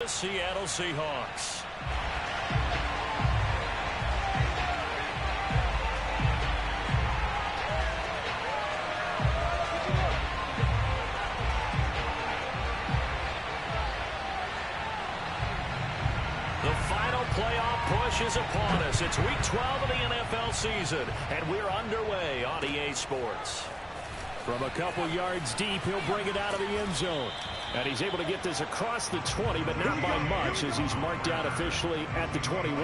The Seattle Seahawks. The final playoff push is upon us. It's Week 12 of the NFL season, and we're underway on EA Sports. From a couple yards deep, he'll bring it out of the end zone. And he's able to get this across the 20, but not by much, as he's marked down officially at the 21.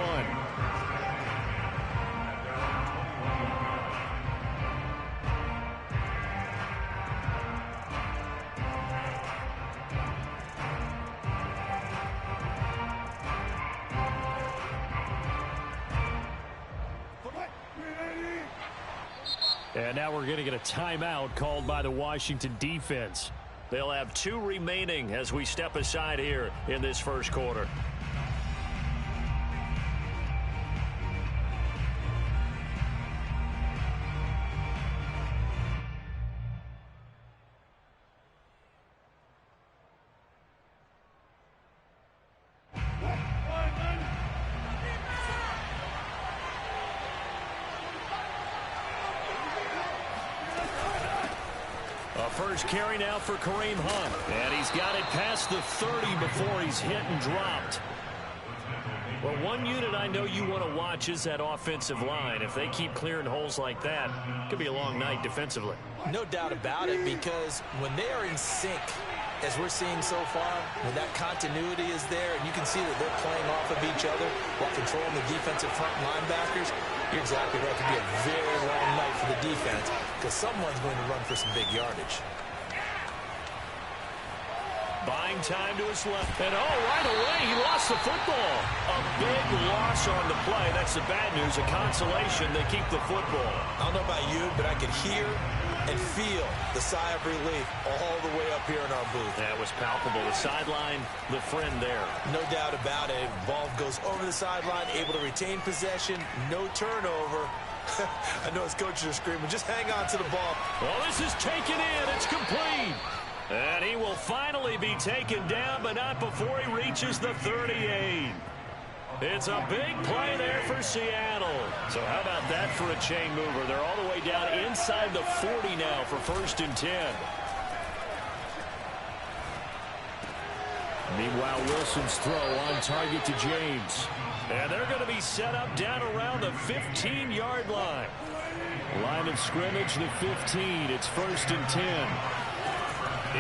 And now we're going to get a timeout called by the Washington defense. They'll have 2 remaining as we step aside here in this first quarter. First carry now for Kareem Hunt. And he's got it past the 30 before he's hit and dropped. Well, one unit I know you want to watch is that offensive line. If they keep clearing holes like that, it could be a long night defensively. No doubt about it, because when they are in sync, as we're seeing so far, when that continuity is there, and you can see that they're playing off of each other while controlling the defensive front linebackers, you're exactly right. It could be a very long night for the defense because someone's going to run for some big yardage. Buying time to his left. And, right away, he lost the football. A big loss on the play. That's the bad news. A consolation, they keep the football. I don't know about you, but I could hear and feel the sigh of relief all the way up here in our booth. That was palpable. The sideline, the friend there. No doubt about it. Ball goes over the sideline, able to retain possession, no turnover. I know his coaches are screaming, just hang on to the ball. Well, this is taken in. It's complete. And he will finally be taken down, but not before he reaches the 38. It's a big play there for Seattle. So how about that for a chain mover? They're all the way down inside the 40 now for 1st and 10. Meanwhile, Wilson's throw on target to James. And they're going to be set up down around the 15-yard line. Line of scrimmage, the 15. It's 1st and 10.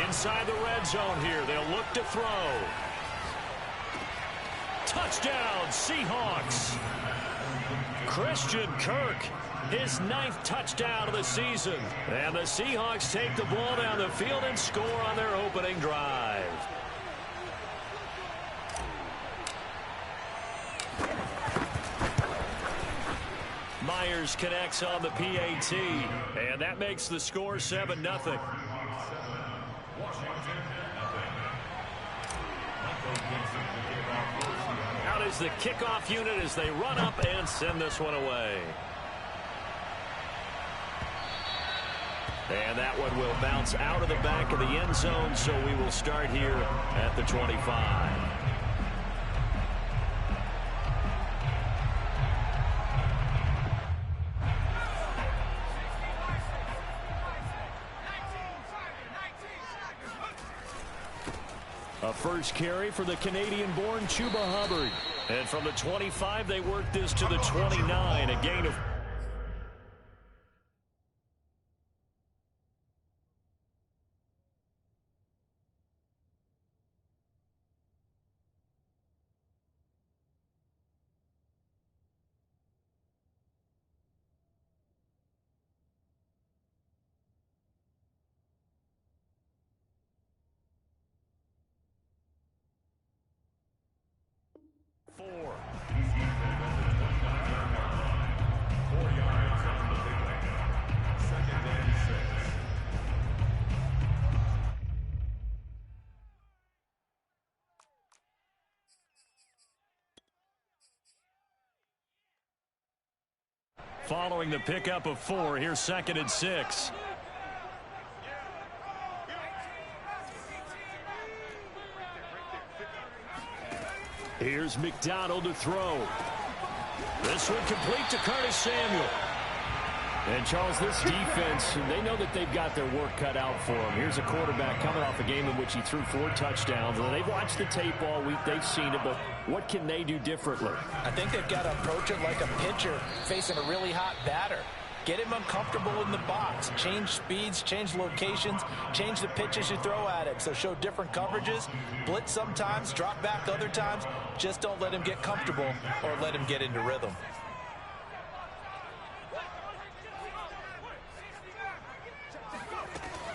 Inside the red zone here, they'll look to throw. Touchdown, Seahawks. Christian Kirk, his 9th touchdown of the season. And the Seahawks take the ball down the field and score on their opening drive. Myers connects on the PAT, and that makes the score 7-0. Out is the kickoff unit as they run up and send this one away. And that one will bounce out of the back of the end zone, so we will start here at the 25. A first carry for the Canadian-born Chuba Hubbard. And from the 25, they work this to the 29, a gain of... Four. 4 yards on the big play. 2nd and 6. Following the pickup of 4, here's 2nd and 6. Here's McDonald to throw. This one complete to Curtis Samuel. And, Charles, this defense, they know that they've got their work cut out for them. Here's a quarterback coming off a game in which he threw 4 touchdowns. And they've watched the tape all week. They've seen it, but what can they do differently? I think they've got to approach it like a pitcher facing a really hot batter. Get him uncomfortable in the box. Change speeds, change locations, change the pitches you throw at him. So show different coverages, blitz sometimes, drop back other times. Just don't let him get comfortable or let him get into rhythm.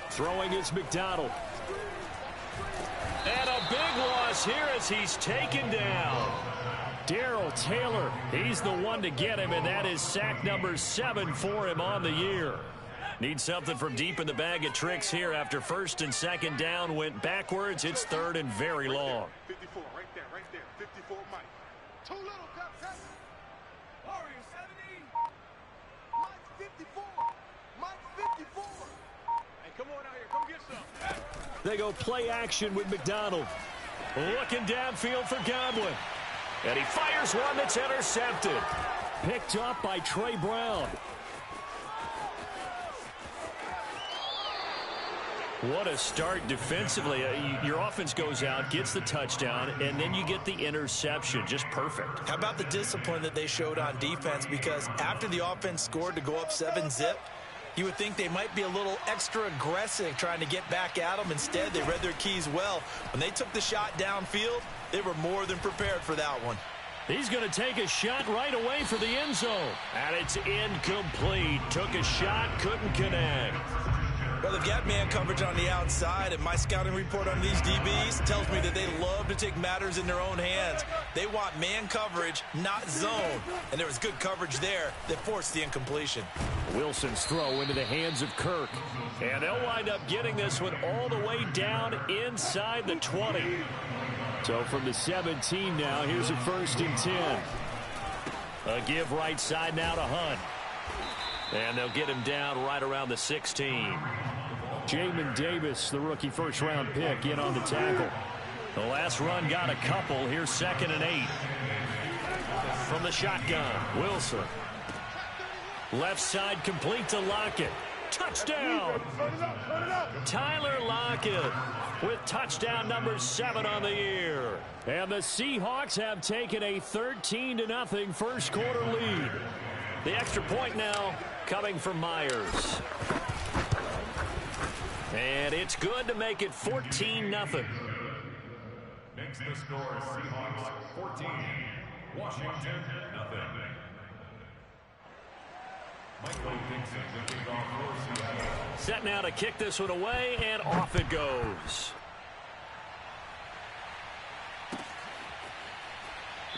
Throwing is McDonald. And a big loss here as he's taken down. Darrell Taylor, he's the one to get him, and that is sack number 7 for him on the year. Need something from deep in the bag of tricks here after first and second down went backwards. It's third and very long. 54, right there, 54, Mike. Too little, cut. Warrior 70. Mike's 54. Mike's 54. Hey, come on out here, come get some. They go play action with McDonald. Looking downfield for Godwin. And he fires one that's intercepted. Picked up by Trey Brown. What a start defensively. Your offense goes out, gets the touchdown, and then you get the interception. Just perfect. How about the discipline that they showed on defense? Because after the offense scored to go up 7-zip, you would think they might be a little extra aggressive trying to get back at them. Instead, they read their keys well. When they took the shot downfield, they were more than prepared for that one. He's going to take a shot right away for the end zone. And it's incomplete. Took a shot, couldn't connect. Well, they've got man coverage on the outside, and my scouting report on these DBs tells me that they love to take matters in their own hands. They want man coverage, not zone. And there was good coverage there that forced the incompletion. Wilson's throw into the hands of Kirk. And they'll wind up getting this one all the way down inside the 20. So from the 17 now, here's a 1st and 10. A give right side now to Hunt. And they'll get him down right around the 16. Jamin Davis, the rookie first-round pick, in on the tackle. The last run got a couple. Here's 2nd and 8. From the shotgun, Wilson. Left side complete to Lockett. Touchdown! Tyler Lockett with touchdown number 7 on the year. And the Seahawks have taken a 13-0 first quarter lead. The extra point now coming from Myers. And it's good to make it 14-0. Makes the score Seahawks 14, Washington 0. Michael Dixon looking off for Seattle. Set now to kick this one away, and off it goes.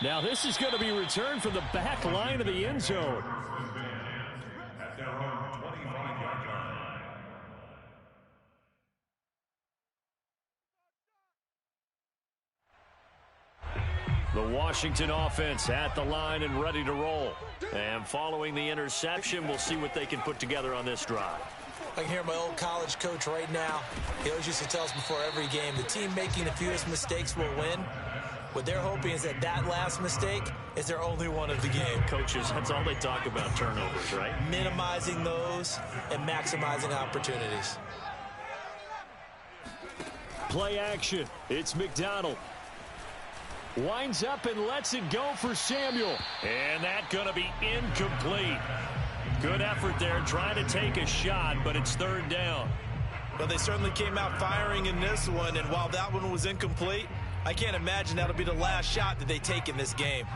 Now this is going to be returned from the back line of the end zone. At their own 25-yard line. The Washington offense at the line and ready to roll. And following the interception, we'll see what they can put together on this drive. I can hear my old college coach right now. He always used to tell us before every game, the team making the fewest mistakes will win. What they're hoping is that last mistake is their only one of the game. Coaches, that's all they talk about, turnovers, right? Minimizing those and maximizing opportunities. Play action. It's McDonald. Winds up and lets it go for Samuel. And that's going to be incomplete. Good effort there trying to take a shot, but it's 3rd down. Well, they certainly came out firing in this one, and while that one was incomplete, I can't imagine that'll be the last shot that they take in this game.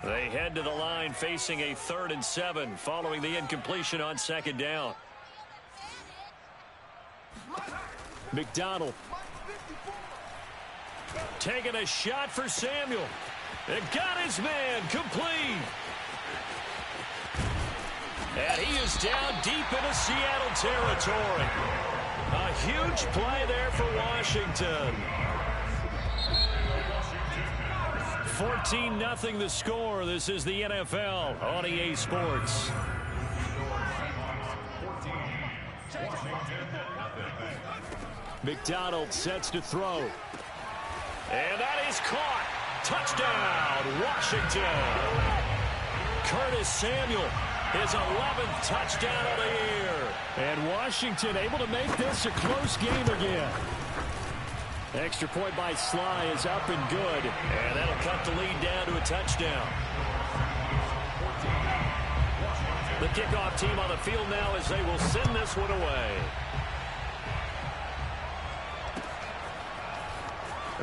They head to the line facing a 3rd and 7 following the incompletion on 2nd down. McDonald. Taking a shot for Samuel. It got his man complete. And he is down deep into Seattle territory. A huge play there for Washington. 14-0 the score. This is the NFL on EA Sports. McDonald sets to throw. And that is caught. Touchdown, Washington. Curtis Samuel, his 11th touchdown of the year. And Washington able to make this a close game again. Extra point by Sly is up and good. And that'll cut the lead down to a touchdown. The kickoff team on the field now as they will send this one away.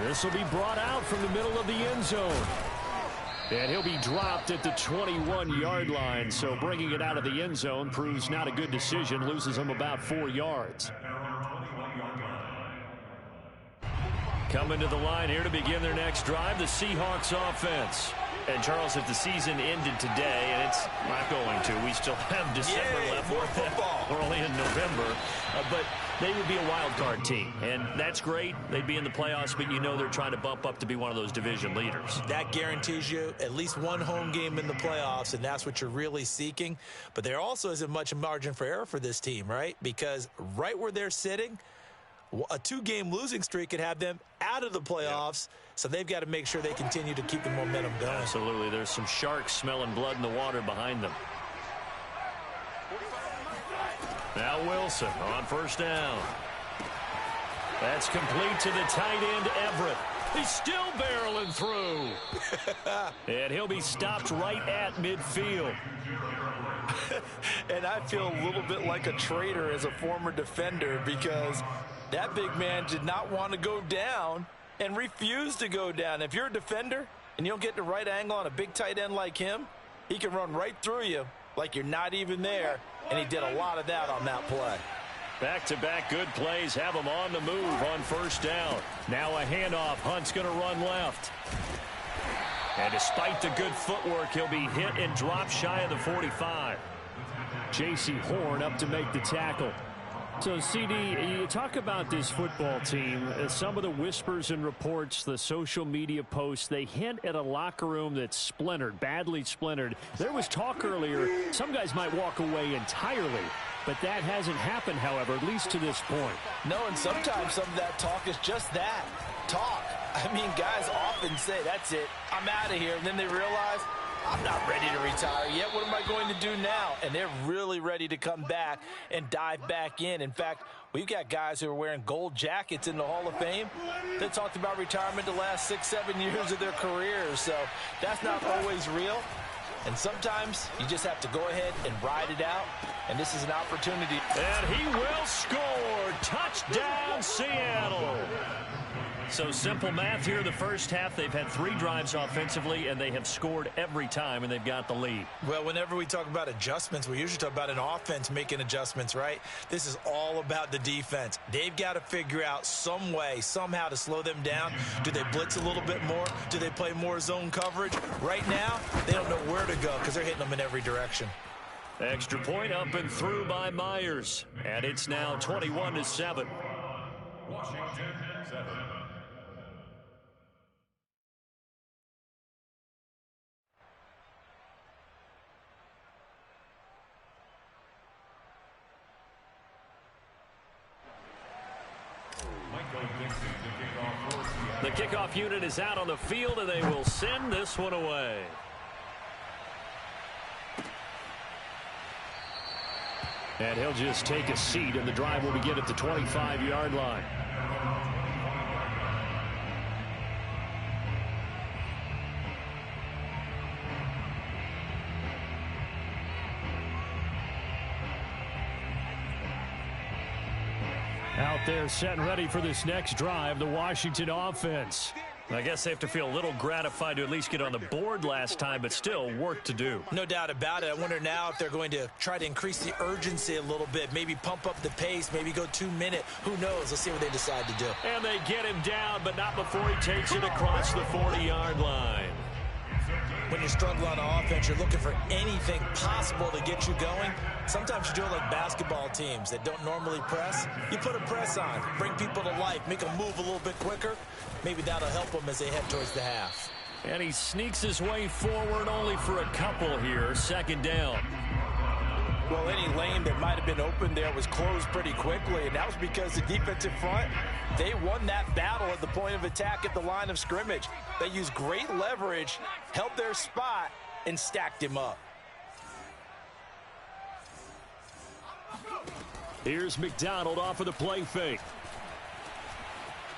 This will be brought out from the middle of the end zone. And he'll be dropped at the 21-yard line. So bringing it out of the end zone proves not a good decision. Loses him about 4 yards. Coming to the line here to begin their next drive, the Seahawks offense. And, Charles, if the season ended today, and it's not going to, we still have December left. More football. We're only in November. But they would be a wild card team, and that's great. They'd be in the playoffs, but you know they're trying to bump up to be one of those division leaders. That guarantees you at least one home game in the playoffs, and that's what you're really seeking. But there also isn't much margin for error for this team, right? Because right where they're sitting, a 2-game losing streak could have them out of the playoffs, so they've got to make sure they continue to keep the momentum going. Absolutely. There's some sharks smelling blood in the water behind them. Now Wilson on first down. That's complete to the tight end, Everett. He's still barreling through. And he'll be stopped right at midfield. And I feel a little bit like a traitor as a former defender because that big man did not want to go down and refused to go down. If you're a defender and you don't get the right angle on a big tight end like him, he can run right through you like you're not even there, and he did a lot of that on that play. Back-to-back good plays have him on the move on first down. Now a handoff. Hunt's going to run left. And despite the good footwork, he'll be hit and dropped shy of the 45. J.C. Horn up to make the tackle. So, CD, you talk about this football team. Some of the whispers and reports, the social media posts, they hint at a locker room that's splintered, badly splintered. There was talk earlier, some guys might walk away entirely. But that hasn't happened, however, at least to this point. No, and sometimes some of that talk is just that, talk. I mean, guys often say, that's it, I'm out of here. And then they realize, I'm not ready to retire yet. What am I going to do now? And they're really ready to come back and dive back in. In fact, we've got guys who are wearing gold jackets in the Hall of Fame that talked about retirement the last 6-7 years of their careers. So that's not always real. And sometimes you just have to go ahead and ride it out. And this is an opportunity. And he will score. Touchdown, Seattle. So simple math here. The first half, they've had 3 drives offensively, and they have scored every time, and they've got the lead. Well, whenever we talk about adjustments, we usually talk about an offense making adjustments, right? This is all about the defense. They've got to figure out some way, somehow to slow them down. Do they blitz a little bit more? Do they play more zone coverage? Right now, they don't know where to go because they're hitting them in every direction. Extra point up and through by Myers. And it's now 21-7. Washington 7. The kickoff unit is out on the field, and they will send this one away. And he'll just take a seat, and the drive will begin at the 25-yard line. Out there set and ready for this next drive, the Washington offense. I guess they have to feel a little gratified to at least get on the board last time, but still work to do. No doubt about it. I wonder now if they're going to try to increase the urgency a little bit, maybe pump up the pace, maybe go 2-minute. Who knows? Let's see what they decide to do. And they get him down, but not before he takes it across the 40-yard line. When you're struggling on offense, you're looking for anything possible to get you going. Sometimes you do it like basketball teams that don't normally press. You put a press on, bring people to life, make them move a little bit quicker. Maybe that'll help them as they head towards the half. And he sneaks his way forward only for a couple here. Second down. Well, any lane that might have been open there was closed pretty quickly, and that was because the defensive front, they won that battle at the point of attack at the line of scrimmage. They used great leverage, held their spot, and stacked him up. Here's McDonald off of the play fake.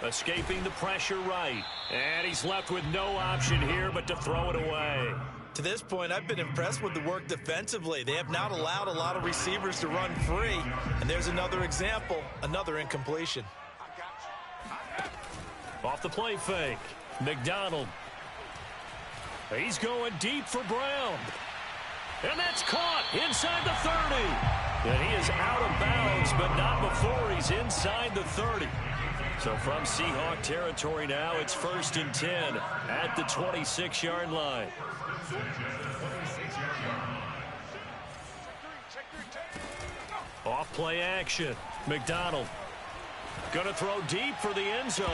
Escaping the pressure right. And he's left with no option here but to throw it away. To this point, I've been impressed with the work defensively. They have not allowed a lot of receivers to run free. And there's another example, another incompletion. Off the play fake. McDonald. He's going deep for Brown. And that's caught inside the 30. And he is out of bounds, but not before he's inside the 30. So from Seahawk territory now, it's 1st and 10 at the 26-yard line. Off play action. McDonald going to throw deep for the end zone.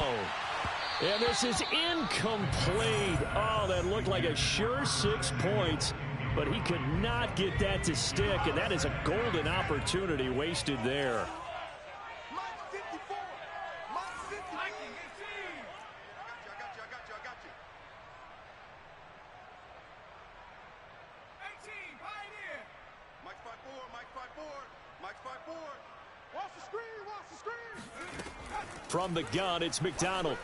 And this is incomplete. Oh, that looked like a sure 6 points, but he could not get that to stick, and that is a golden opportunity wasted there. From the gun, it's McDonald.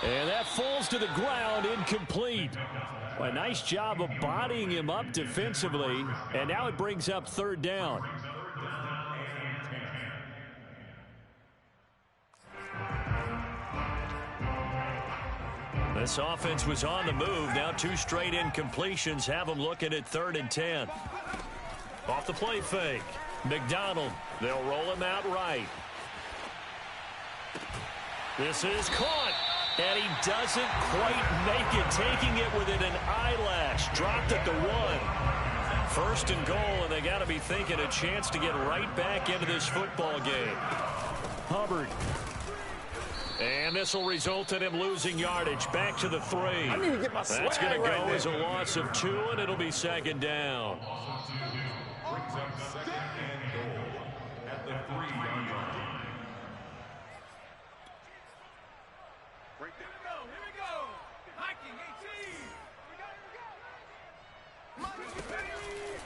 And that falls to the ground, incomplete. A nice job of bodying him up defensively, and now it brings up 3rd down. This offense was on the move. Now 2 straight incompletions have them looking at 3rd and 10. Off the play fake. McDonald. They'll roll him out right. This is caught. And he doesn't quite make it, taking it within an eyelash. Dropped at the 1. 1st and goal, and they got to be thinking a chance to get right back into this football game. Hubbard. And this will result in him losing yardage. Back to the 3. I need to get my That's going to go right as a loss of 2, and it'll be 2nd down. Brings up 2nd and goal at the 3-yard line. Right there. Here we go. Hiking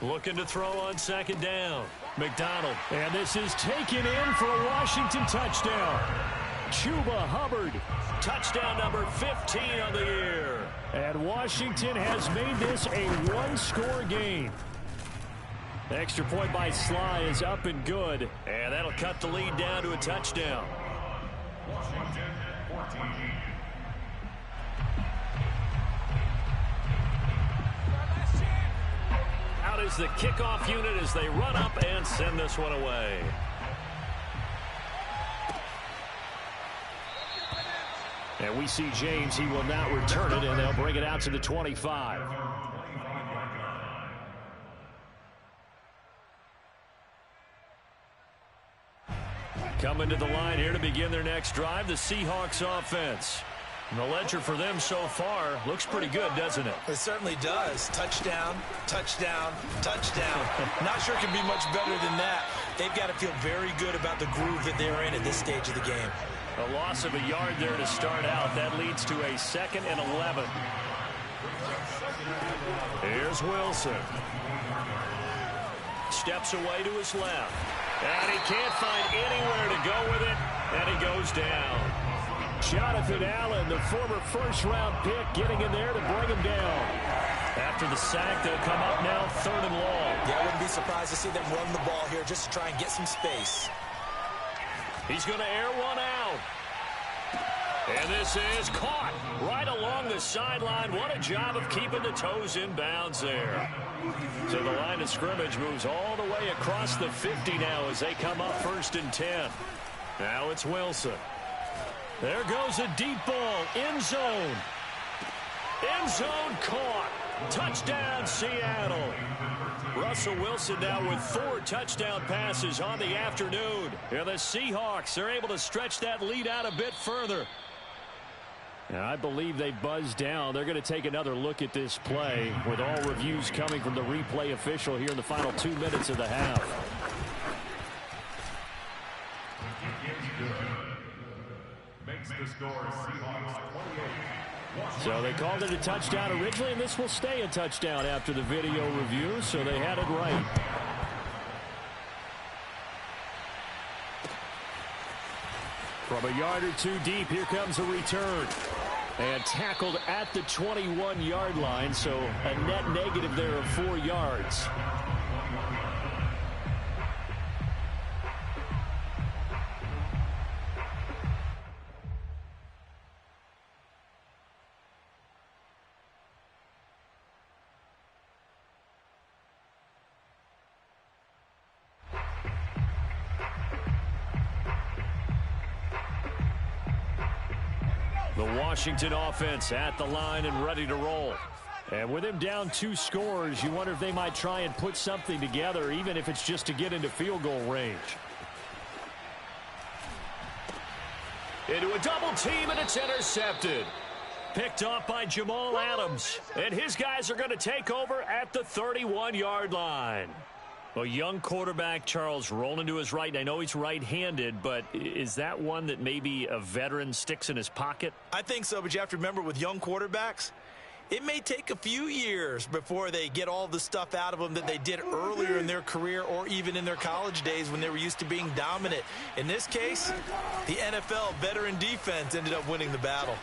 18. Looking to throw on 2nd down. McDonald. And this is taken in for a Washington touchdown. Chuba Hubbard. Touchdown number 15 on the year. And Washington has made this a 1-score game. Extra point by Sly is up and good. And that'll cut the lead down to a touchdown. Washington 14. Out is the kickoff unit as they run up and send this one away. And we see James. He will not return it, and they'll bring it out to the 25. Coming to the line here to begin their next drive, the Seahawks offense. And the ledger for them so far looks pretty good, doesn't it? It certainly does. Touchdown, touchdown, touchdown. Not sure it can be much better than that. They've got to feel very good about the groove that they're in at this stage of the game. A loss of a yard there to start out. That leads to a 2nd and 11. Here's Wilson. Steps away to his left. And he can't find anywhere to go with it. And he goes down. Jonathan Allen, the former 1st-round pick, getting in there to bring him down. After the sack, they'll come up now 3rd and long. Yeah, I wouldn't be surprised to see them run the ball here just to try and get some space. He's going to air one out. And this is caught right along the sideline. What a job of keeping the toes in bounds there. So the line of scrimmage moves all the way across the 50 now as they come up 1st and 10. Now it's Wilson. There goes a deep ball. End zone. End zone caught. Touchdown, Seattle. Russell Wilson now with 4 touchdown passes on the afternoon. And the Seahawks are able to stretch that lead out a bit further. I believe they buzzed down. They're going to take another look at this play with all reviews coming from the replay official here in the final 2 minutes of the half. Makes the score Seahawks 28. So they called it a touchdown originally, and this will stay a touchdown after the video review, so they had it right. From a yard or two deep, here comes a return. And tackled at the 21-yard line, so a net negative there of 4 yards. The Washington offense at the line and ready to roll. And with him down 2 scores, you wonder if they might try and put something together, even if it's just to get into field goal range. Into a double team, and it's intercepted. Picked off by Jamal Adams. And his guys are going to take over at the 31-yard line. A young quarterback, Charles, rolling to his right. I know he's right-handed, but is that one that maybe a veteran sticks in his pocket? I think so, but you have to remember with young quarterbacks, it may take a few years before they get all the stuff out of them that they did earlier in their career or even in their college days when they were used to being dominant. In this case, the NFL veteran defense ended up winning the battle.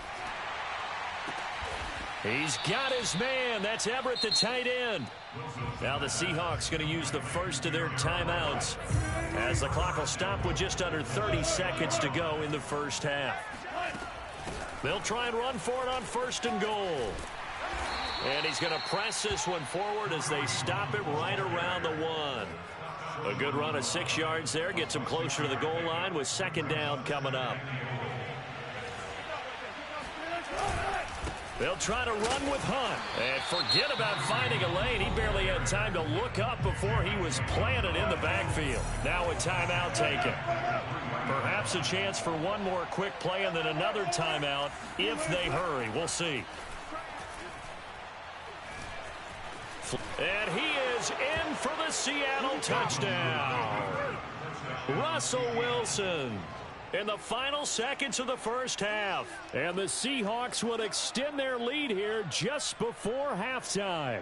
He's got his man. That's Everett, the tight end. Now the Seahawks going to use the first of their timeouts as the clock will stop with just under 30 seconds to go in the first half. They'll try and run for it on 1st and goal. And he's going to press this one forward as they stop it right around the 1. A good run of 6 yards there. Gets him closer to the goal line with 2nd down coming up. They'll try to run with Hunt. And forget about finding a lane. He barely had time to look up before he was planted in the backfield. Now a timeout taken. Perhaps a chance for one more quick play and then another timeout if they hurry. We'll see. And he is in for the Seattle touchdown. Russell Wilson. In the final seconds of the first half. And the Seahawks will extend their lead here just before halftime.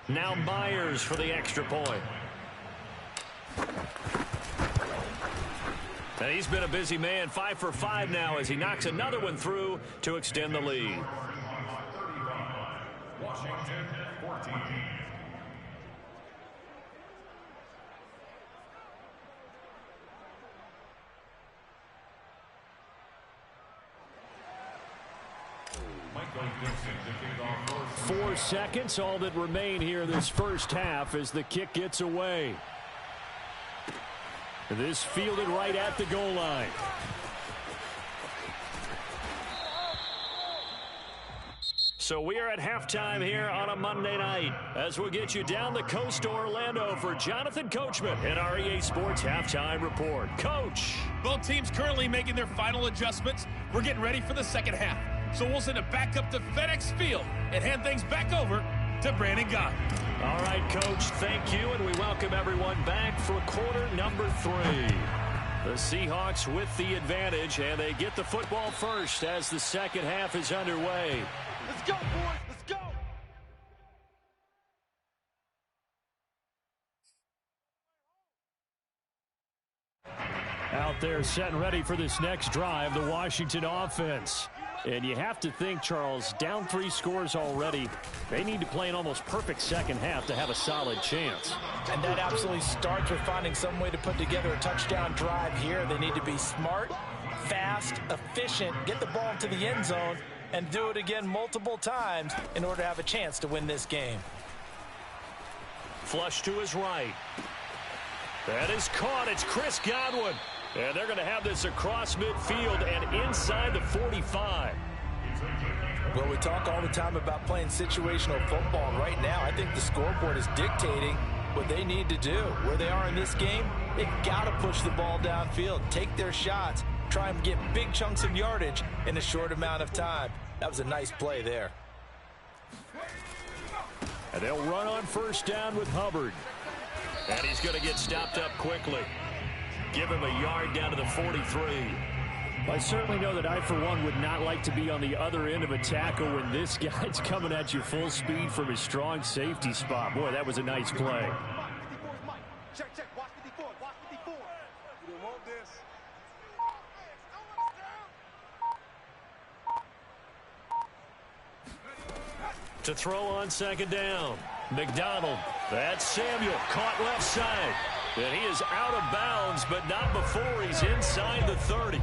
Now Myers for the extra point. And he's been a busy man, 5 for 5 now as he knocks another one through to extend the lead. Washington 14. Michael Dixon to kick off first. 4 seconds, all that remain here this first half as the kick gets away. This fielded right at the goal line. So we are at halftime here on a Monday night as we'll get you down the coast to Orlando for Jonathan Coachman in our EA Sports Halftime Report. Coach. Both teams currently making their final adjustments. We're getting ready for the second half. So we'll send it back up to FedEx Field and hand things back over to Brandon Gaudin. All right, Coach, thank you, and we welcome everyone back for quarter number 3. The Seahawks with the advantage, and they get the football first as the second half is underway. Let's go, boys. Let's go. Out there set and ready for this next drive, the Washington offense. And you have to think, Charles, down 3 scores already. They need to play an almost perfect second half to have a solid chance. And that absolutely starts with finding some way to put together a touchdown drive here. They need to be smart, fast, efficient, get the ball to the end zone, and do it again multiple times in order to have a chance to win this game. Flush to his right. That is caught. It's Chris Godwin. And they're going to have this across midfield and inside the 45. Well, we talk all the time about playing situational football. Right now, I think the scoreboard is dictating what they need to do. Where they are in this game, They've got to push the ball downfield, take their shots, try and get big chunks of yardage in a short amount of time. That was a nice play there. And they'll run on first down with Hubbard. And he's going to get stopped up quickly. Give him a yard down to the 43. I certainly know that I, for one, would not like to be on the other end of a tackle when this guy's coming at you full speed from his strong safety spot. Boy, that was a nice play. Check, check. Watch 54. Watch 54. You don't want this. To throw on second down. McDonald. That's Samuel. Caught left side. And he is out of bounds, but not before he's inside the 30.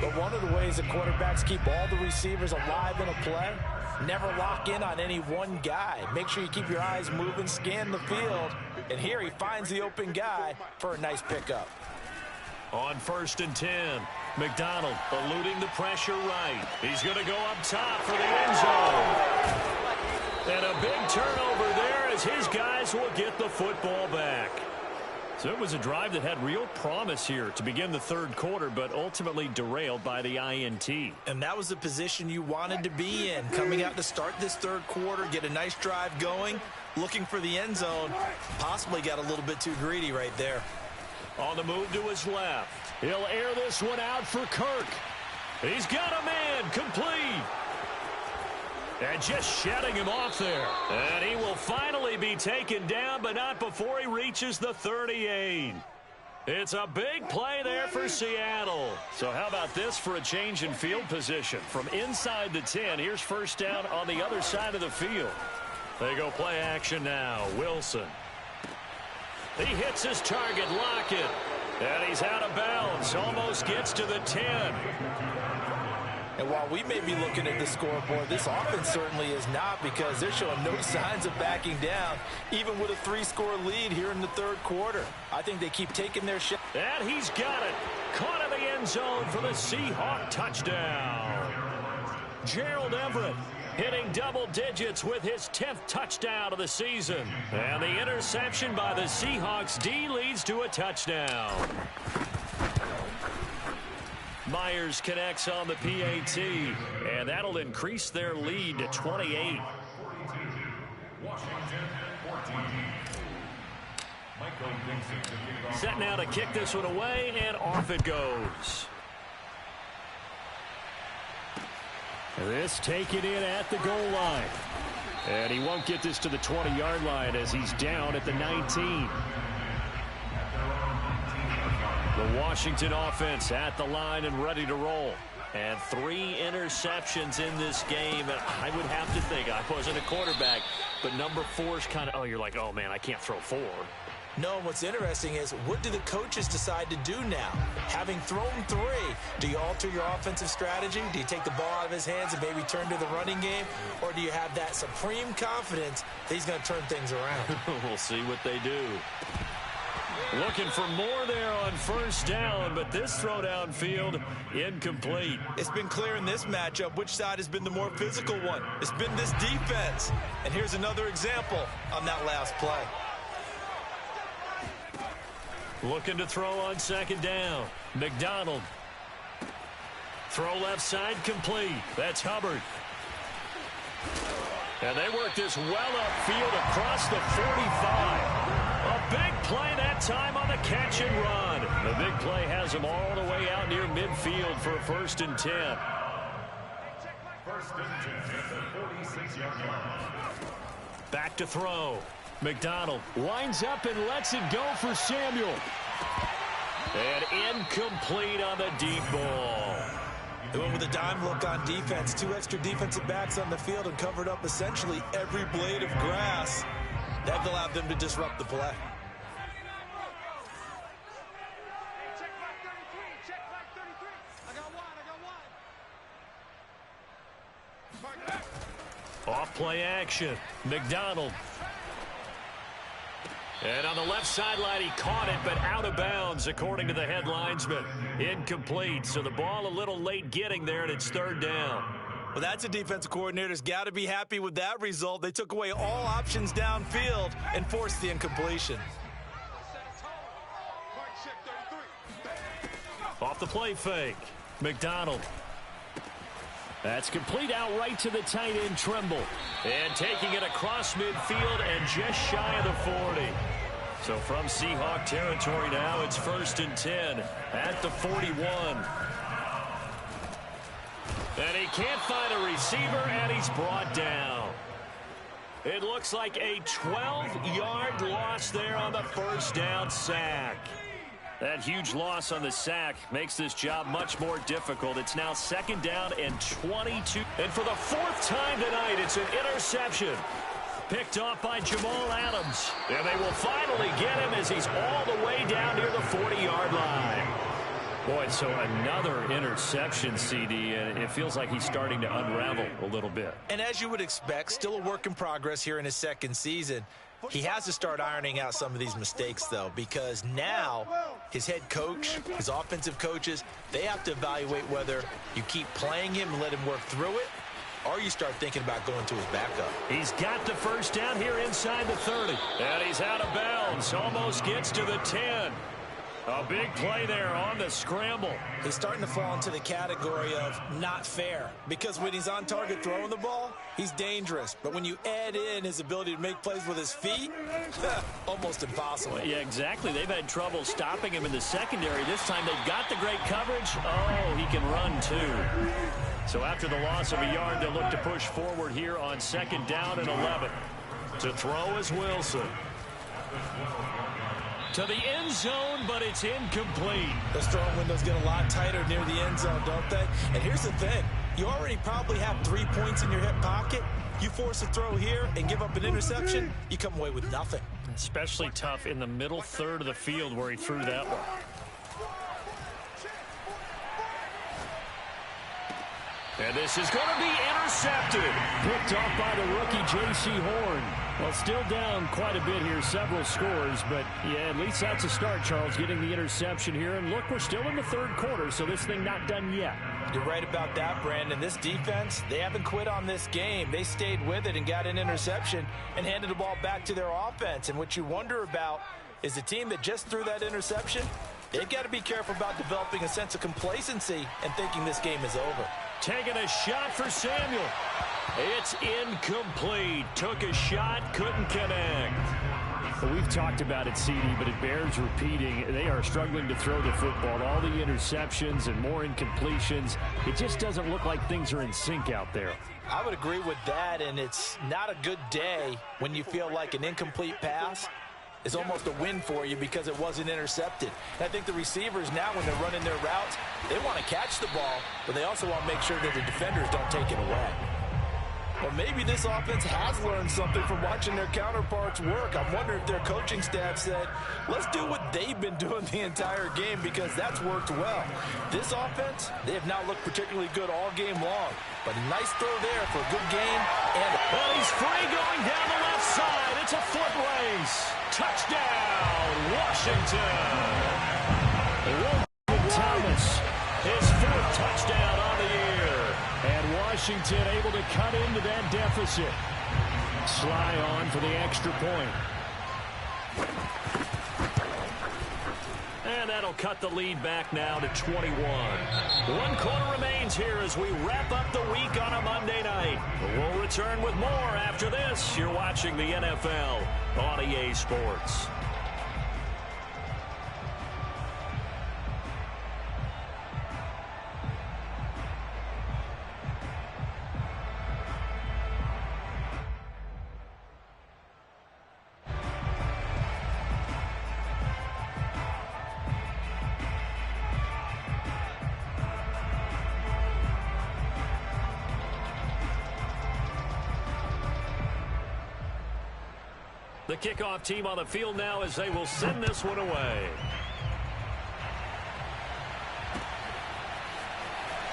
But one of the ways that quarterbacks keep all the receivers alive in a play, never lock in on any one guy. Make sure you keep your eyes moving, scan the field. And here he finds the open guy for a nice pickup. On 1st and 10, McDonald eluding the pressure right. He's going to go up top for the end zone. And a big turnover there as his guys will get the football back. So it was a drive that had real promise here to begin the third quarter, but ultimately derailed by the INT. And that was the position you wanted to be in. Coming out to start this third quarter, get a nice drive going, looking for the end zone. Possibly got a little bit too greedy right there. On the move to his left. He'll air this one out for Kirk. He's got a man complete. And just shedding him off there. And he will finally be taken down, but not before he reaches the 38. It's a big play there for Seattle. So how about this for a change in field position? From inside the 10, here's first down on the other side of the field. They go play action now. Wilson. He hits his target, Lockett. And he's out of bounds. Almost gets to the 10. And while we may be looking at the scoreboard, this offense certainly is not, because they're showing no signs of backing down, even with a 3-score lead here in the third quarter. I think they keep taking their shot. And he's got it. Caught in the end zone for the Seahawk touchdown. Gerald Everett hitting double digits with his 10th touchdown of the season. And the interception by the Seahawks D leads to a touchdown. Myers connects on the PAT, and that'll increase their lead to 28. Set now to kick this one away, and off it goes. This taken in at the goal line. And he won't get this to the 20-yard line as he's down at the 19. The Washington offense at the line and ready to roll. And 3 interceptions in this game. And I would have to think, I wasn't a quarterback, but number 4 is kind of, oh, you're like, oh, man, I can't throw 4. No, what's interesting is, what do the coaches decide to do now? Having thrown 3, do you alter your offensive strategy? Do you take the ball out of his hands and maybe turn to the running game? Or do you have that supreme confidence that he's going to turn things around? We'll see what they do. Looking for more there on first down, but this throw downfield incomplete. It's been clear in this matchup which side has been the more physical one. It's been this defense. And here's another example on that last play. Looking to throw on second down. McDonald. Throw left side complete. That's Hubbard. And they work this well upfield across the 45. A big play that time on the catch and run. The big play has them all the way out near midfield for a 1st and 10. 1st and 10 at the 46-yard line. Back to throw. McDonald winds up and lets it go for Samuel. And incomplete on the deep ball. They went with a dime look on defense. 2 extra defensive backs on the field and covered up essentially every blade of grass. That allowed them to disrupt the play. Check flag 33. Check flag 33. I got wide. Off play action. McDonald. And on the left sideline, he caught it, but out of bounds, according to the head linesman. Incomplete, so the ball a little late getting there, and it's 3rd down. Well, that's a defensive coordinator's got to be happy with that result. They took away all options downfield and forced the incompletion. Off the play fake. McDonald. That's complete out right to the tight end, Trimble. And taking it across midfield and just shy of the 40. So from Seahawk territory now, it's 1st and 10 at the 41. And he can't find a receiver, and he's brought down. It looks like a 12-yard loss there on the first down sack. That huge loss on the sack makes this job much more difficult. It's now 2nd down and 22. And for the 4th time tonight, it's an interception. Picked off by Jamal Adams. And they will finally get him as he's all the way down near the 40-yard line. Boy, so another interception, CD, and it feels like he's starting to unravel a little bit. And as you would expect, still a work in progress here in his 2nd season. He has to start ironing out some of these mistakes, though, because now his head coach, his offensive coaches, they have to evaluate whether you keep playing him and let him work through it, or you start thinking about going to his backup. He's got the first down here inside the 30. And he's out of bounds. Almost gets to the 10. A big play there on the scramble. He's starting to fall into the category of not fair, because when he's on target throwing the ball, he's dangerous. But when you add in his ability to make plays with his feet, almost impossible. Yeah, exactly. They've had trouble stopping him in the secondary. This time they've got the great coverage. Oh, he can run too. So after the loss of a yard, they'll look to push forward here on 2nd down and 11. To throw is Wilson. To the end zone, but it's incomplete. Those throwing windows get a lot tighter near the end zone, don't they? And here's the thing. You already probably have 3 points in your hip pocket. You force a throw here and give up an interception, you come away with nothing. Especially tough in the middle third of the field where he threw that one. And this is going to be intercepted. Picked off by the rookie J.C. Horn. Well, still down quite a bit here, several scores, but yeah, at least that's a start, Charles, getting the interception here. And look, we're still in the 3rd quarter, so this thing not done yet. You're right about that, Brandon. This defense, they haven't quit on this game. They stayed with it and got an interception and handed the ball back to their offense. And what you wonder about is the team that just threw that interception, they've got to be careful about developing a sense of complacency and thinking this game is over. Taking a shot for Samuel. It's incomplete. Took a shot, couldn't connect. Well, we've talked about it, CD, but it bears repeating. They are struggling to throw the football. All the interceptions and more incompletions. It just doesn't look like things are in sync out there. I would agree with that, and it's not a good day when you feel like an incomplete pass is almost a win for you because it wasn't intercepted. And I think the receivers now, when they're running their routes, they want to catch the ball, but they also want to make sure that the defenders don't take it away. Well, maybe this offense has learned something from watching their counterparts work. I wonder if their coaching staff said, let's do what they've been doing the entire game, because that's worked well. This offense, they have not looked particularly good all game long, but a nice throw there for a good game. And well, he's free going down the left side. It's a foot race. Touchdown, Washington. Thomas, his 4th touchdown on the year. And Washington able to cut into that deficit. Sly on for the extra point. And that'll cut the lead back now to 21. 1 quarter remains here as we wrap up the week on a Monday night. We'll return with more after this. You're watching the NFL on EA Sports. The kickoff team on the field now as they will send this one away.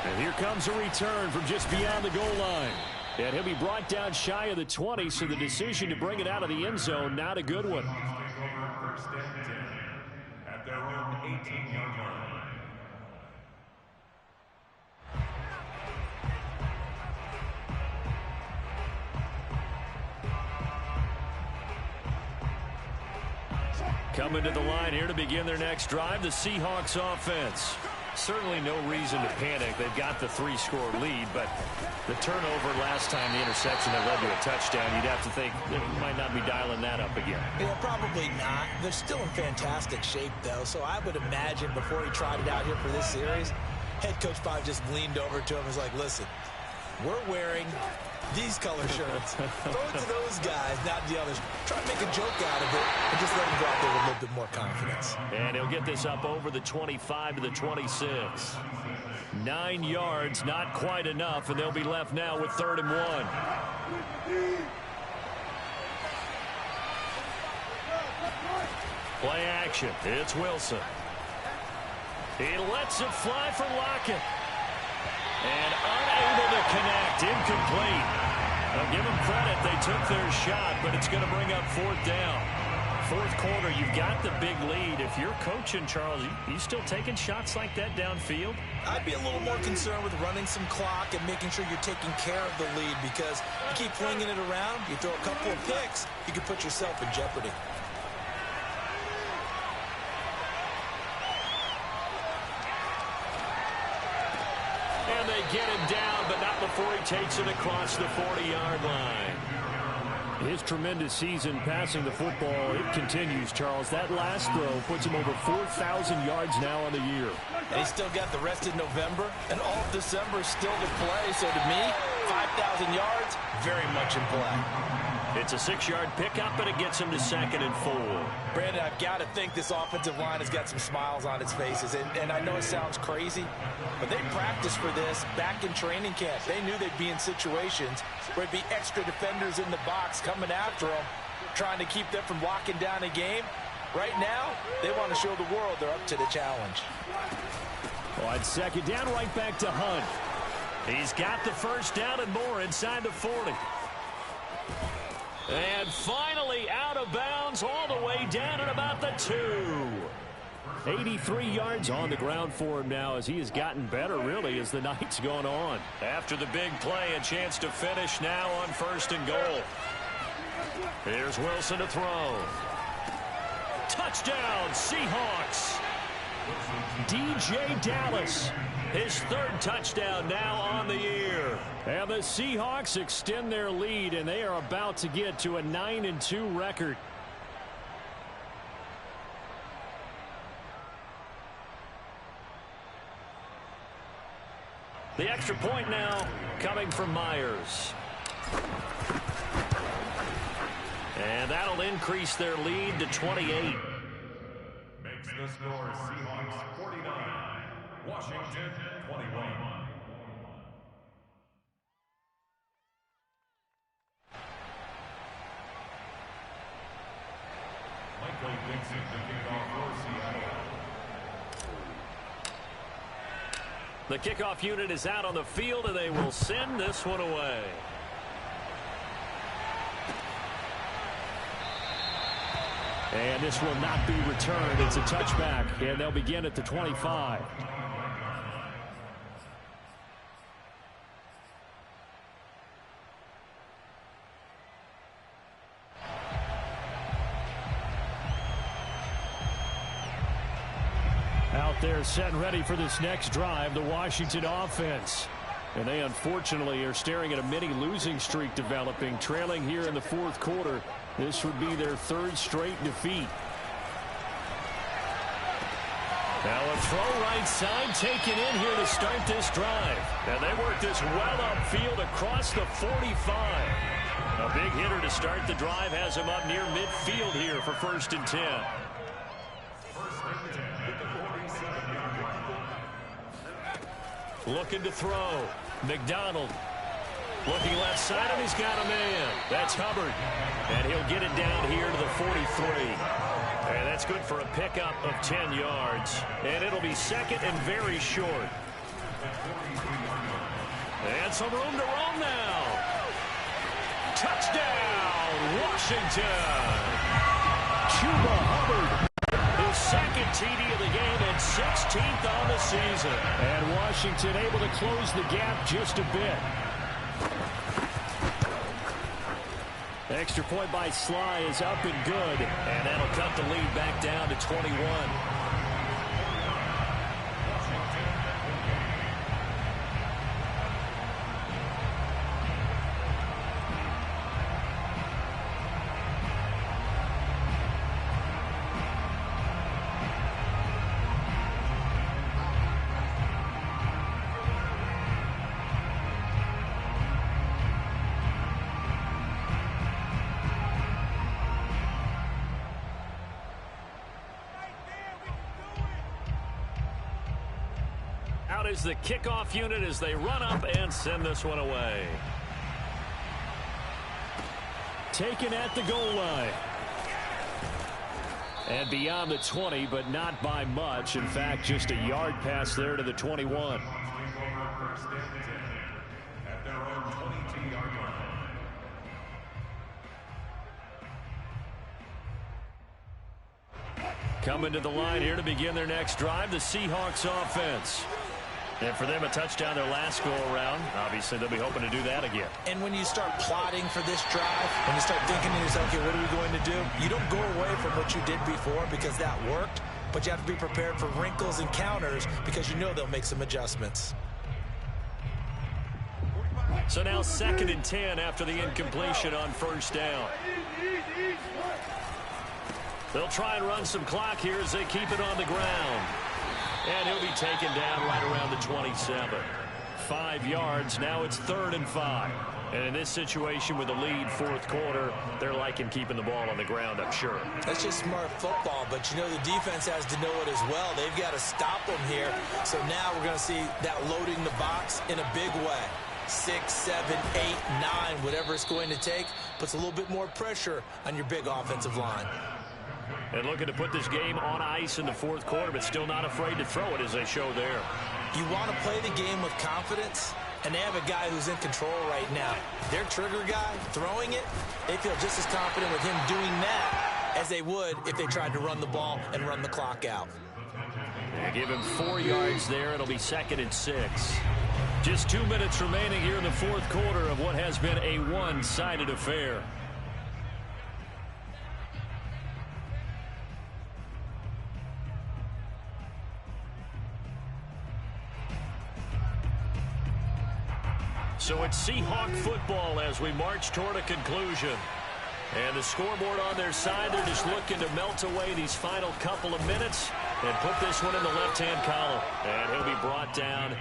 And here comes a return from just beyond the goal line. And he'll be brought down shy of the 20, so the decision to bring it out of the end zone, not a good one. At their own 18-yard line. Coming to the line here to begin their next drive, the Seahawks offense. Certainly no reason to panic. They've got the 3-score lead, but the turnover last time, the interception that led to a touchdown, you'd have to think they might not be dialing that up again. Yeah, probably not. They're still in fantastic shape, though, so I would imagine before he tried it out here for this series, head coach probably just leaned over to him and was like, listen, we're wearing these color shirts. Throw it to those guys, not the others. Try to make a joke out of it and just let them go out there with a little bit more confidence. And he'll get this up over the 25 to the 26. 9 yards, not quite enough, and they'll be left now with 3rd and 1. Play action. It's Wilson. He lets it fly for Lockett. And unable to connect. Incomplete. I'll give them credit. They took their shot, but it's going to bring up 4th down. 4th quarter, you've got the big lead. If you're coaching, Charles, you still taking shots like that downfield? I'd be a little more concerned with running some clock and making sure you're taking care of the lead, because you keep flinging it around, you throw a couple of picks, you can put yourself in jeopardy. And they get him down, but not before he takes it across the 40-yard line. His tremendous season passing the football, it continues, Charles. That last throw puts him over 4,000 yards now on the year. And he's still got the rest of November and all of December still to play. So to me, 5,000 yards, very much in play. It's a 6-yard pickup, but it gets him to 2nd and 4. Brandon, I've got to think this offensive line has got some smiles on its faces. And I know it sounds crazy, but they practiced for this back in training camp. They knew they'd be in situations where it'd be extra defenders in the box coming after them, trying to keep them from locking down a game. Right now, they want to show the world they're up to the challenge. On 2nd down, right back to Hunt. He's got the 1st down and more inside the 40. And finally out of bounds all the way down at about the 2. 83 yards on the ground for him now as he has gotten better, really, as the night's gone on. After the big play, a chance to finish now on 1st and goal. Here's Wilson to throw. Touchdown, Seahawks. DJ Dallas, his 3rd touchdown now on the year. And the Seahawks extend their lead, and they are about to get to a 9-2 record. The extra point now coming from Myers. And that'll increase their lead to 28. Makes the score Seahawks 49, Washington 21. Michael Dixon, the kickoff for Seattle. The kickoff unit is out on the field, and they will send this one away. And this will not be returned. It's a touchback, and they'll begin at the 25. Out there set and ready for this next drive, the Washington offense. And they unfortunately are staring at a mini losing streak developing, trailing here in the 4th quarter. This would be their 3rd straight defeat. Now a throw right side taken in here to start this drive. And they work this well upfield across the 45. A big hitter to start the drive has him up near midfield here for 1st and 10. Looking to throw. McDonald. Looking left side, and he's got a man. That's Hubbard. And he'll get it down here to the 43. And that's good for a pickup of 10 yards. And it'll be 2nd and very short. And some room to roam now. Touchdown, Washington. Chuba Hubbard. His 2nd TD of the game and 16th on the season. And Washington able to close the gap just a bit. Extra point by Sly is up and good. And that'll cut the lead back down to 21. Out is the kickoff unit as they run up and send this one away. Taken at the goal line. And beyond the 20, but not by much. In fact, just a yard pass there to the 21. Coming to the line here to begin their next drive, the Seahawks offense. And for them, a touchdown their last go-around. Obviously, they'll be hoping to do that again. And when you start plotting for this drive, when you start thinking to yourself, okay, what are we going to do? You don't go away from what you did before because that worked, but you have to be prepared for wrinkles and counters because you know they'll make some adjustments. So now 2nd and 10 after the incompletion on first down. They'll try and run some clock here as they keep it on the ground. And he'll be taken down right around the 27. 5 yards. Now it's 3rd and 5. And in this situation with a lead fourth quarter, they're liking keeping the ball on the ground, I'm sure. That's just smart football, but you know the defense has to know it as well. They've got to stop them here. So now we're going to see that loading the box in a big way. 6, 7, 8, 9, whatever it's going to take, puts a little bit more pressure on your big offensive line. And looking to put this game on ice in the fourth quarter, but still not afraid to throw it as they show there. You want to play the game with confidence, and they have a guy who's in control right now. Their trigger guy, throwing it, they feel just as confident with him doing that as they would if they tried to run the ball and run the clock out. They give him 4 yards there. It'll be 2nd and 6. Just 2 minutes remaining here in the fourth quarter of what has been a one-sided affair. So it's Seahawk football as we march toward a conclusion. And the scoreboard on their side, they're just looking to melt away these final couple of minutes and put this one in the left-hand column. And he'll be brought down.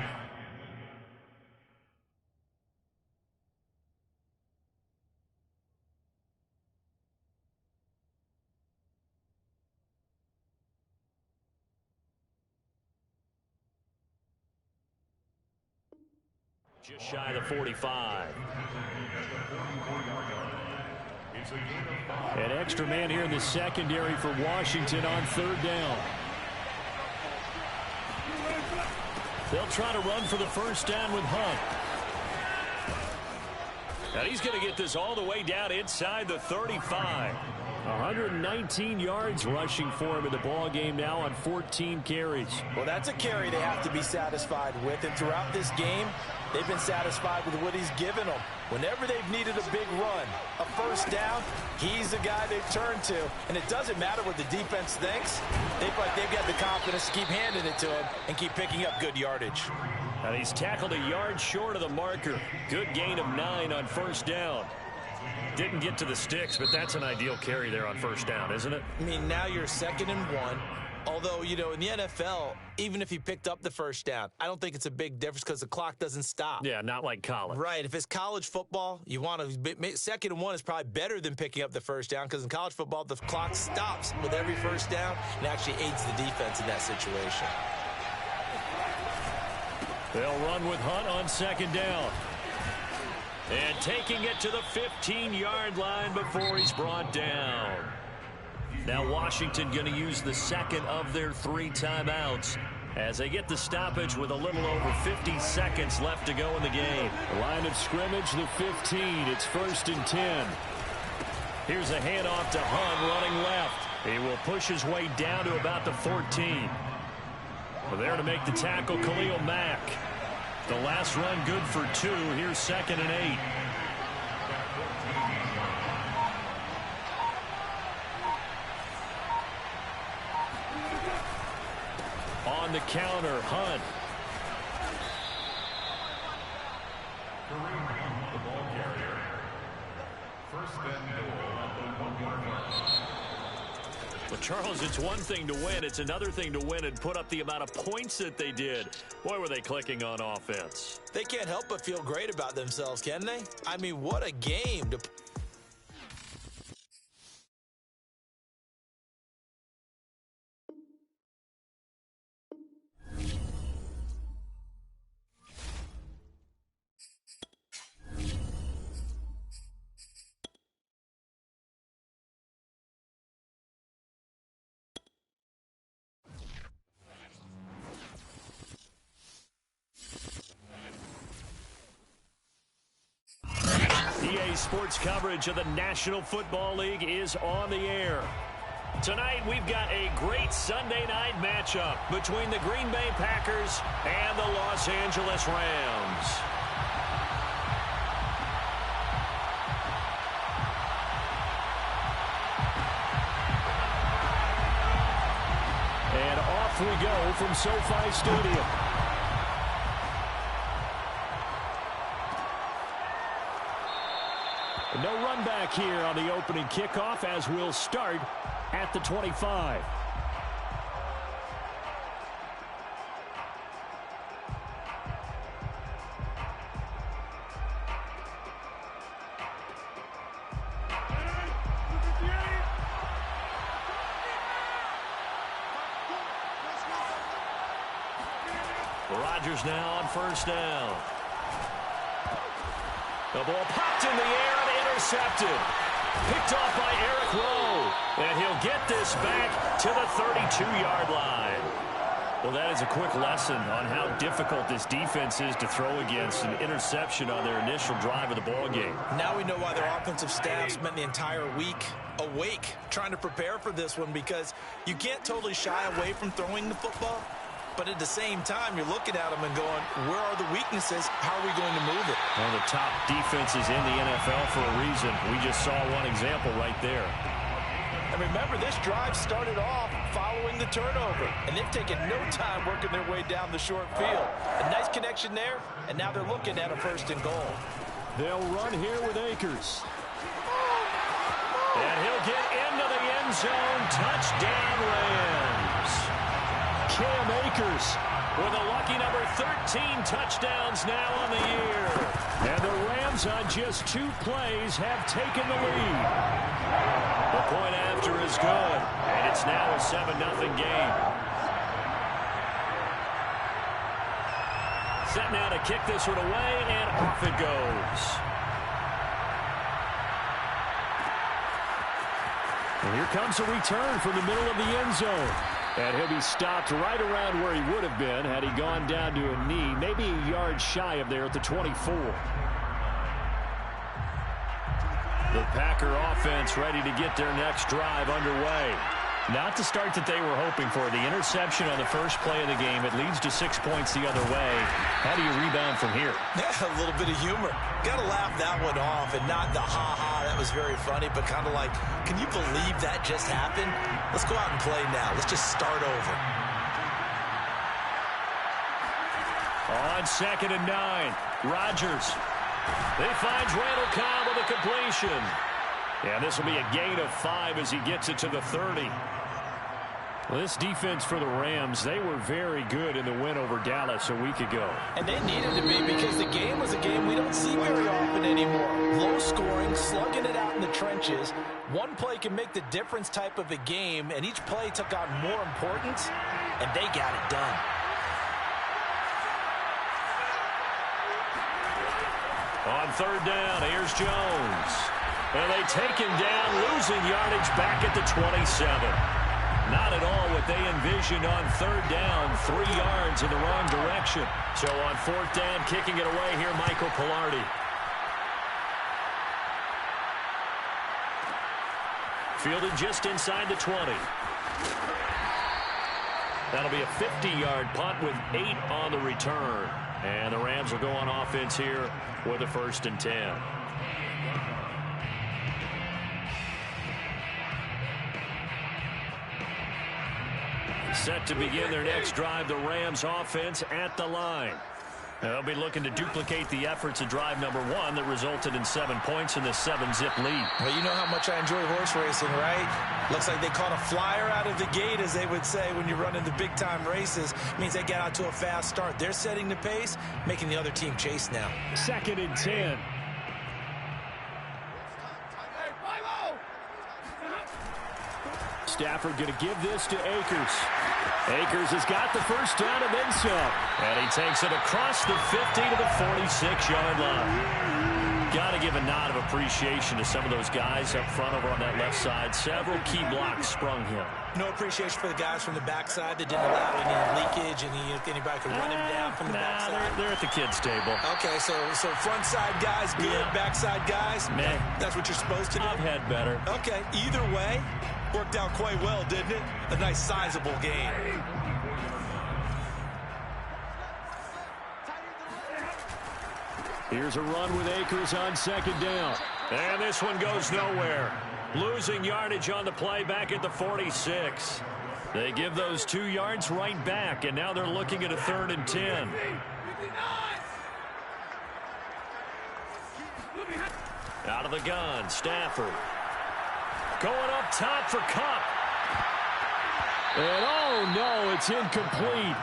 Just shy of the 45. An extra man here in the secondary for Washington on 3rd down. They'll try to run for the first down with Hunt. Now he's going to get this all the way down inside the 35. 119 yards rushing for him in the ball game now on 14 carries. Well, that's a carry they have to be satisfied with, and throughout this game, they've been satisfied with what he's given them. Whenever they've needed a big run, a first down, he's the guy they've turned to. And it doesn't matter what the defense thinks. They feel like they've got the confidence to keep handing it to him and keep picking up good yardage. And he's tackled a yard short of the marker. Good gain of 9 on first down. Didn't get to the sticks, but that's an ideal carry there on first down, isn't it? I mean, now you're 2nd and 1. Although, you know, in the NFL, even if he picked up the first down, I don't think it's a big difference because the clock doesn't stop. Yeah, not like college. Right. If it's college football, you want to 2nd and 1 is probably better than picking up the first down because in college football, the clock stops with every first down and actually aids the defense in that situation. They'll run with Hunt on 2nd down. And taking it to the 15-yard line before he's brought down. Now Washington going to use the 2nd of their 3 timeouts as they get the stoppage with a little over 50 seconds left to go in the game. Line of scrimmage, the 15. It's 1st and 10. Here's a handoff to Hunt running left. He will push his way down to about the 14. Well, there to make the tackle, Khalil Mack. The last run good for 2. Here's 2nd and 8. On the counter, Hunt. The ball carrier. 1st and goal at the 1-yard line. Well, Charles, it's one thing to win. It's another thing to win and put up the amount of points that they did. Boy, were they clicking on offense. They can't help but feel great about themselves, can they? I mean, what a game to Sports coverage of the National Football League is on the air. Tonight, we've got a great Sunday night matchup between the Green Bay Packers and the Los Angeles Rams. And off we go from SoFi Stadium. No run back here on the opening kickoff as we'll start at the 25. Rodgers now on first down. The ball popped in the air and intercepted. Picked off by Eric Rowe. And he'll get this back to the 32-yard line. Well, that is a quick lesson on how difficult this defense is to throw against an interception on their initial drive of the ball game. Now we know why their offensive staff spent the entire week awake trying to prepare for this one, because you can't totally shy away from throwing the football. But at the same time, you're looking at them and going, where are the weaknesses? How are we going to move it? One of the top defenses in the NFL for a reason. We just saw one example right there. And remember, this drive started off following the turnover. And they've taken no time working their way down the short field. A nice connection there, and now they're looking at a 1st and goal. They'll run here with Akers. And he'll get into the end zone. Touchdown, Rams. Cam Akers with a lucky number 13 touchdowns now on the year. And the Rams on just 2 plays have taken the lead. The point after is good, and it's now a 7-0 game. Set now to kick this one away, and off it goes. And here comes a return from the middle of the end zone. And he'll be stopped right around where he would have been had he gone down to a knee, maybe a yard shy of there at the 24. The Packer offense ready to get their next drive underway. Not the start that they were hoping for. The interception on the first play of the game. It leads to 6 points the other way. How do you rebound from here? Yeah, a little bit of humor. Got to laugh that one off, and not the ha-ha, that was very funny, but kind of like, can you believe that just happened? Let's go out and play now. Let's just start over. On 2nd and 9, Rodgers. He finds Randall Cobb with a completion. Yeah, this will be a gain of 5 as he gets it to the 30. Well, this defense for the Rams, they were very good in the win over Dallas a week ago. And they needed to be, because the game was a game we don't see very often anymore. Low scoring, slugging it out in the trenches. One play can make the difference type of a game, and each play took on more importance, and they got it done. On 3rd down, here's Jones. And they take him down, losing yardage back at the 27. Not at all what they envisioned on 3rd down. 3 yards in the wrong direction. So on 4th down, kicking it away here, Michael Palardy. Fielded just inside the 20. That'll be a 50-yard punt with 8 on the return. And the Rams will go on offense here with a 1st and 10. Set to begin their next drive, the Rams offense at the line. They'll be looking to duplicate the efforts of drive number 1 that resulted in 7 points in this 7-zip lead. Well, you know how much I enjoy horse racing, right? Looks like they caught a flyer out of the gate, as they would say when you're running the big-time races. It means they get out to a fast start. They're setting the pace, making the other team chase now. 2nd and 10. Stafford going to give this to Akers. Akers has got the 1st down and then some. And he takes it across the 50 to the 46-yard line. Got to give a nod of appreciation to some of those guys up front over on that left side. Several key blocks sprung him. No appreciation for the guys from the backside that didn't allow any leakage, and anybody could run him down from the backside. They're at the kids' table. Okay, so front side guys good, backside guys, meh. That's what you're supposed to do? I've had better. Okay, either way, worked out quite well, didn't it? A nice sizable gain. Here's a run with Akers on second down. And this one goes nowhere. Losing yardage on the play back at the 46. They give those 2 yards right back, and now they're looking at a 3rd and 10. Out of the gun, Stafford. Going up top for Kupp. And oh no, it's incomplete.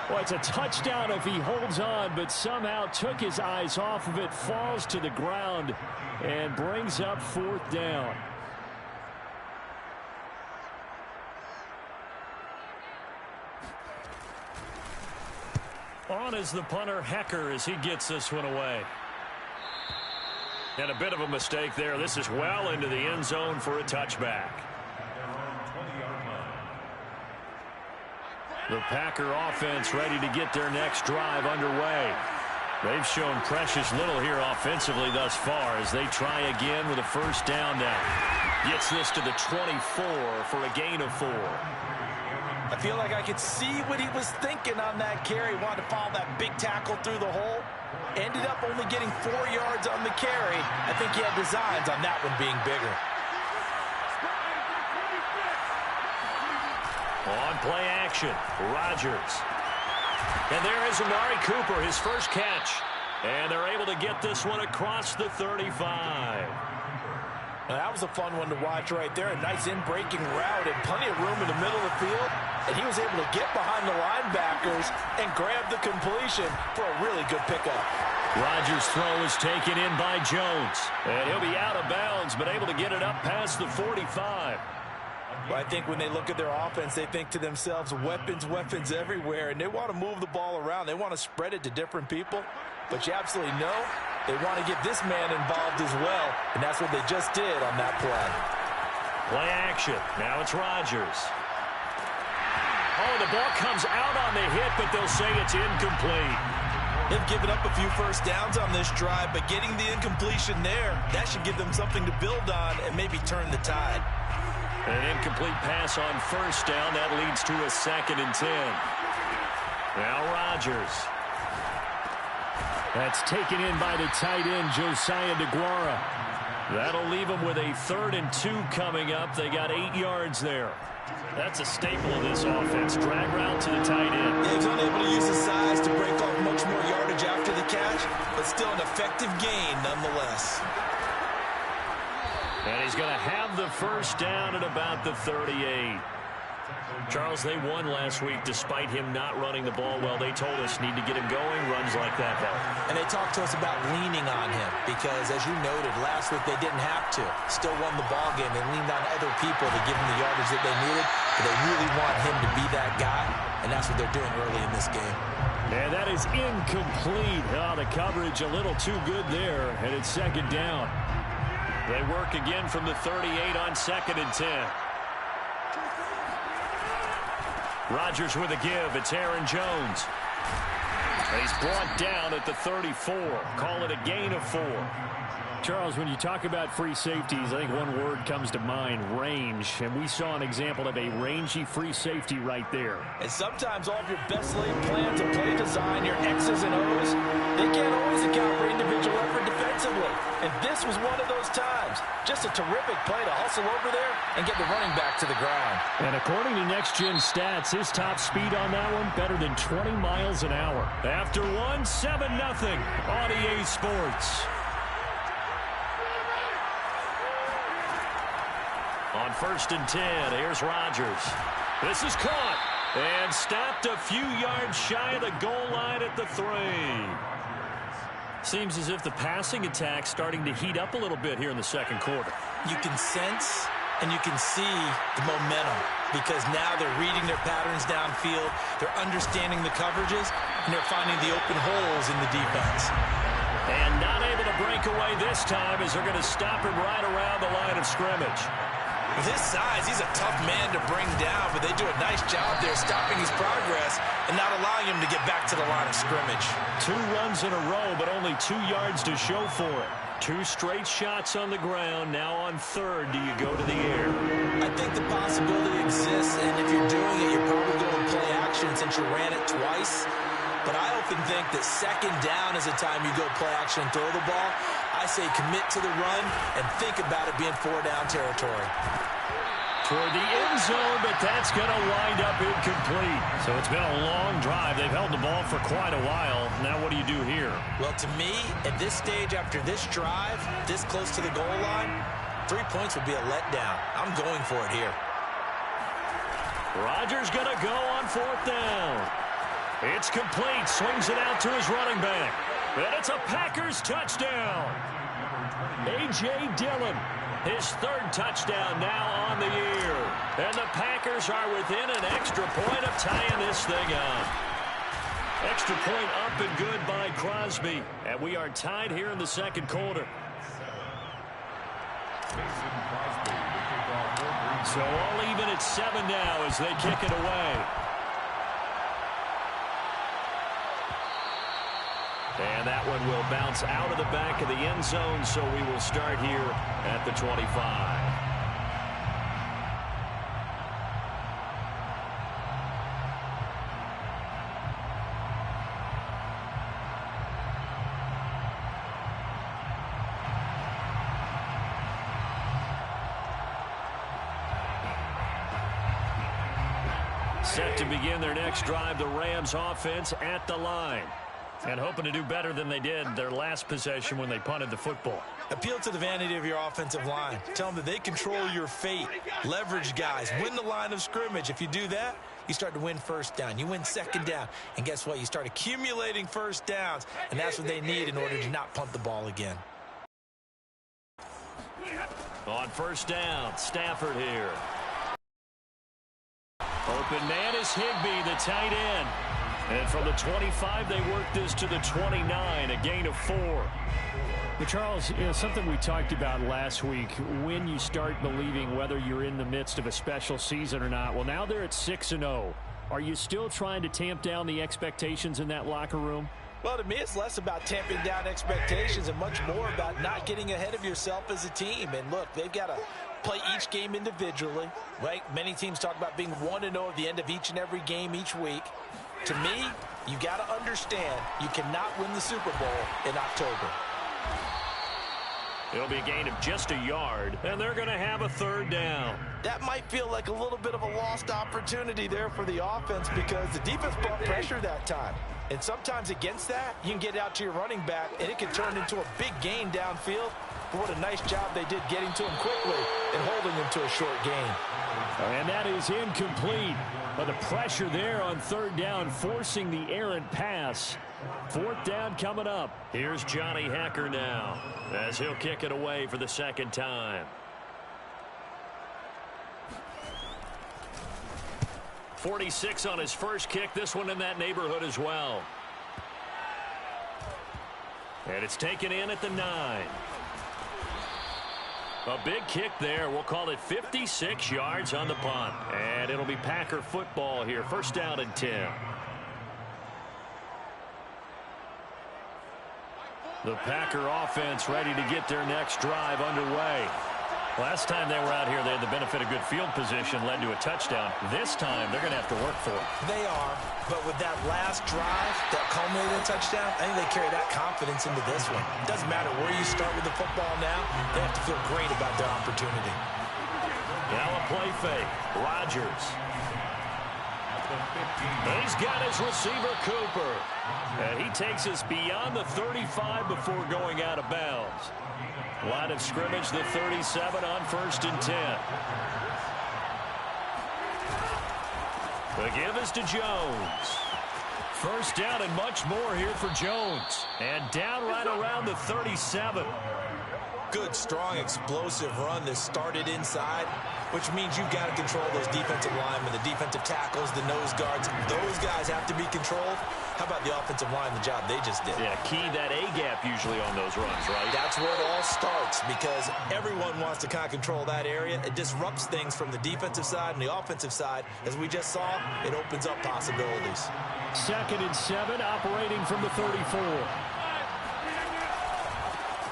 Well, it's a touchdown if he holds on, but somehow took his eyes off of it, falls to the ground, and brings up 4th down. On is the punter, Hecker, as he gets this one away. And a bit of a mistake there. This is well into the end zone for a touchback. The Packer offense ready to get their next drive underway. They've shown precious little here offensively thus far as they try again with a 1st down now. Gets this to the 24 for a gain of 4. I feel like I could see what he was thinking on that carry. Wanted to follow that big tackle through the hole. Ended up only getting 4 yards on the carry. I think he had designs on that one being bigger. On play action, Rodgers. And there is Amari Cooper, his first catch. And they're able to get this one across the 35. Now, that was a fun one to watch right there. A nice in-breaking route and plenty of room in the middle of the field. And he was able to get behind the linebackers and grab the completion for a really good pickup. Rodgers' throw is taken in by Jones. And he'll be out of bounds, but able to get it up past the 45. Well, I think when they look at their offense, they think to themselves, weapons, weapons everywhere, and they want to move the ball around. They want to spread it to different people, but you absolutely know they want to get this man involved as well, and that's what they just did on that play. Play action. Now it's Rodgers. Oh, the ball comes out on the hit, but they'll say it's incomplete. They've given up a few first downs on this drive, but getting the incompletion there, that should give them something to build on and maybe turn the tide. An incomplete pass on 1st down. That leads to a 2nd and 10. Now Rodgers. That's taken in by the tight end, Josiah DeGuara. That'll leave them with a 3rd and 2 coming up. They got 8 yards there. That's a staple of this offense. Drag route to the tight end. Yeah, he's unable to use his size to break off much more yardage after the catch, but still an effective gain nonetheless. And he's going to have the 1st down at about the 38. Charles, they won last week despite him not running the ball well. They told us need to get him going. Runs like that help. And they talked to us about leaning on him because, as you noted, last week they didn't have to. Still won the ball game. They leaned on other people to give them the yardage that they needed. But they really want him to be that guy, and that's what they're doing early in this game. And that is incomplete. Oh, the coverage a little too good there, and it's 2nd down. They work again from the 38 on 2nd and 10. Rodgers with a give. It's Aaron Jones. He's brought down at the 34. Call it a gain of 4. Charles, when you talk about free safeties, I think one word comes to mind, range. And we saw an example of a rangy free safety right there. And sometimes all of your best laid plans and play design, your X's and O's, they can't always account for individual effort defensively. And this was one of those times. Just a terrific play to hustle over there and get the running back to the ground. And according to Next Gen Stats, his top speed on that one, better than 20 miles an hour. After 1, 7-0 on EA Sports. On 1st and 10, here's Rodgers. This is caught and stopped a few yards shy of the goal line at the 3. Seems as if the passing attack's starting to heat up a little bit here in the 2nd quarter. You can sense and you can see the momentum because now they're reading their patterns downfield, they're understanding the coverages, and they're finding the open holes in the defense. And not able to break away this time as they're going to stop him right around the line of scrimmage. With his size, he's a tough man to bring down, but they do a nice job there stopping his progress and not allowing him to get back to the line of scrimmage. 2 runs in a row, but only 2 yards to show for it. 2 straight shots on the ground. Now on third, do you go to the air? I think the possibility exists, and if you're doing it, you're probably going to play action since you ran it twice. But I often think that second down is the time you go play action and throw the ball. I say commit to the run and think about it being 4-down territory. Toward the end zone, but that's going to wind up incomplete. So it's been a long drive. They've held the ball for quite a while. Now what do you do here? Well, to me, at this stage after this drive, this close to the goal line, 3 points would be a letdown. I'm going for it here. Rodgers going to go on 4th down. It's complete. Swings it out to his running back. And it's a Packers touchdown. A.J. Dillon, his 3rd touchdown now on the year. And the Packers are within an extra point of tying this thing up. Extra point up and good by Crosby. And we are tied here in the second quarter. So all even at 7 now as they kick it away. And that one will bounce out of the back of the end zone, so we will start here at the 25. Set to begin their next drive, the Rams offense at the line. And hoping to do better than they did their last possession when they punted the football. Appeal to the vanity of your offensive line. Tell them that they control your fate. Leverage guys. Win the line of scrimmage. If you do that, you start to win 1st down. You win 2nd down. And guess what? You start accumulating 1st downs. And that's what they need in order to not punt the ball again. On 1st down, Stafford here. Open man is Higbee, the tight end. And from the 25, they work this to the 29, a gain of 4. Well, Charles, something we talked about last week, when you start believing whether you're in the midst of a special season or not. Well, now they're at 6-0. Are you still trying to tamp down the expectations in that locker room? Well, to me, it's less about tamping down expectations and much more about not getting ahead of yourself as a team. And look, they've got to play each game individually, right? Many teams talk about being 1-0 at the end of each and every game each week. To me, you got to understand you cannot win the Super Bowl in October. It'll be a gain of just a yard, and they're going to have a 3rd down. That might feel like a little bit of a lost opportunity there for the offense because the defense brought pressure that time. And sometimes against that, you can get out to your running back, and it can turn into a big gain downfield. But what a nice job they did getting to him quickly and holding him to a short gain. And that is incomplete. But the pressure there on 3rd down, forcing the errant pass. 4th down coming up. Here's Johnny Hekker now as he'll kick it away for the 2nd time. 46 on his first kick. This one in that neighborhood as well. And it's taken in at the 9. A big kick there. We'll call it 56 yards on the punt. And it'll be Packer football here. 1st down and 10. The Packer offense ready to get their next drive underway. Last time they were out here, they had the benefit of good field position, led to a touchdown. This time, they're going to have to work for it. They are, but with that last drive that culminated in a touchdown, I think they carry that confidence into this one. It doesn't matter where you start with the football now. They have to feel great about their opportunity. Now a play fake. Rodgers. He's got his receiver, Cooper. And he takes us beyond the 35 before going out of bounds. Line of scrimmage, the 37 on 1st and 10. The give is to Jones. 1st down and much more here for Jones. And down right around the 37. Good, strong, explosive run that started inside, which means you've got to control those defensive linemen, the defensive tackles, the nose guards. Those guys have to be controlled. How about the offensive line, the job they just did? Yeah, key that A-gap usually on those runs, right? That's where it all starts because everyone wants to kind of control that area. It disrupts things from the defensive side and the offensive side. As we just saw, it opens up possibilities. 2nd and 7, operating from the 34.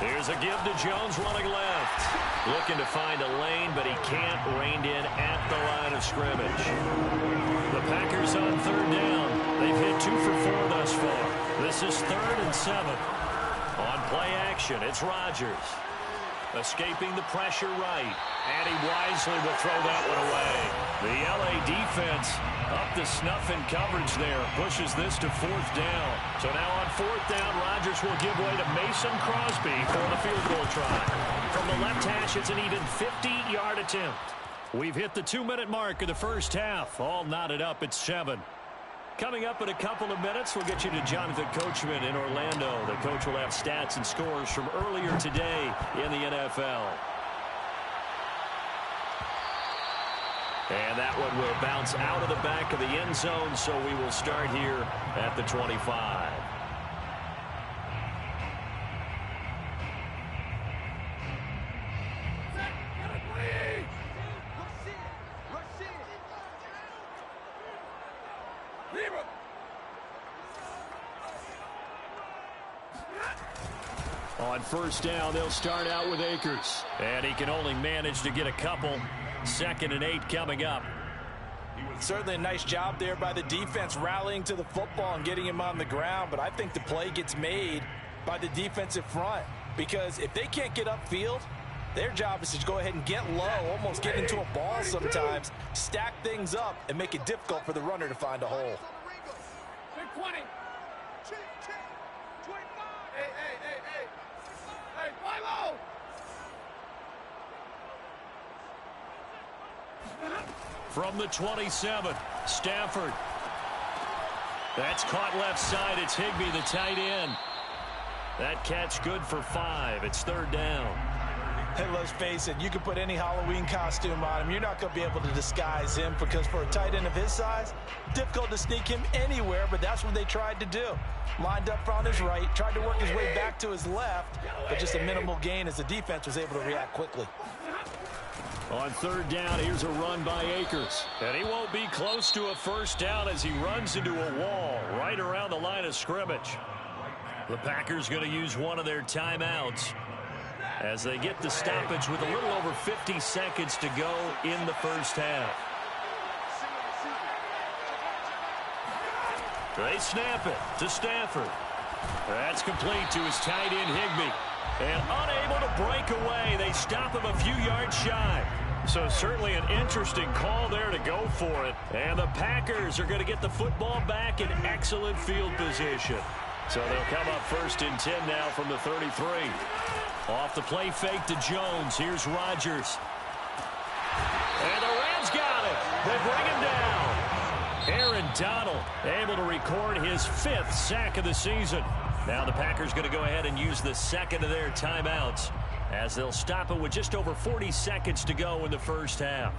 Here's a give to Jones running left. Looking to find a lane, but he can't. Reined in at the line of scrimmage. The Packers on 3rd down. They've hit 2 for 4 thus far. This is 3rd and 7. On play action, it's Rodgers. Escaping the pressure right. And he wisely will throw that one away. The LA defense up to snuff in coverage there. Pushes this to 4th down. So now on 4th down, Rodgers will give way to Mason Crosby for the field goal try. From the left hash, it's an even 50-yard attempt. We've hit the 2-minute mark of the first half. All knotted up at 7. Coming up in a couple of minutes, we'll get you to Jonathan Coachman in Orlando. The coach will have stats and scores from earlier today in the NFL. And that one will bounce out of the back of the end zone, so we will start here at the 25. On 1st down, they'll start out with Akers. And he can only manage to get a couple. 2nd and 8 coming up. Certainly a nice job there by the defense rallying to the football and getting him on the ground. But I think the play gets made by the defensive front. Because if they can't get upfield, their job is to go ahead and get low, almost get into a ball sometimes, stack things up, and make it difficult for the runner to find a hole. 20. Hey, fly low. From the 27, Stafford. That's caught left side. It's Higbee, the tight end. That catch good for 5. It's 3rd down. Hey, let's face it, you can put any Halloween costume on him. You're not going to be able to disguise him because for a tight end of his size, difficult to sneak him anywhere, but that's what they tried to do. Lined up on his right, tried to work his way back to his left, but just a minimal gain as the defense was able to react quickly. On 3rd down, here's a run by Akers. And he won't be close to a 1st down as he runs into a wall right around the line of scrimmage. The Packers going to use one of their timeouts as they get the stoppage with a little over 50 seconds to go in the first half. They snap it to Stafford. That's complete to his tight end Higbee. And unable to break away, they stop him a few yards shy. So certainly an interesting call there to go for it. And the Packers are going to get the football back in excellent field position. So they'll come up 1st and 10 now from the 33. Off the play fake to Jones. Here's Rodgers. And the Rams got it. They bring him down. Aaron Donald able to record his 5th sack of the season. Now the Packers going to go ahead and use the 2nd of their timeouts as they'll stop it with just over 40 seconds to go in the first half.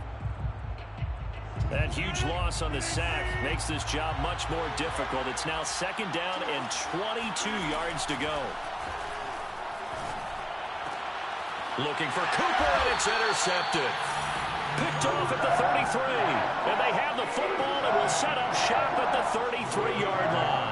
That huge loss on the sack makes this job much more difficult. It's now 2nd down and 22 yards to go. Looking for Cooper, and it's intercepted. Picked off at the 33. And they have the football and will set up shop at the 33-yard line.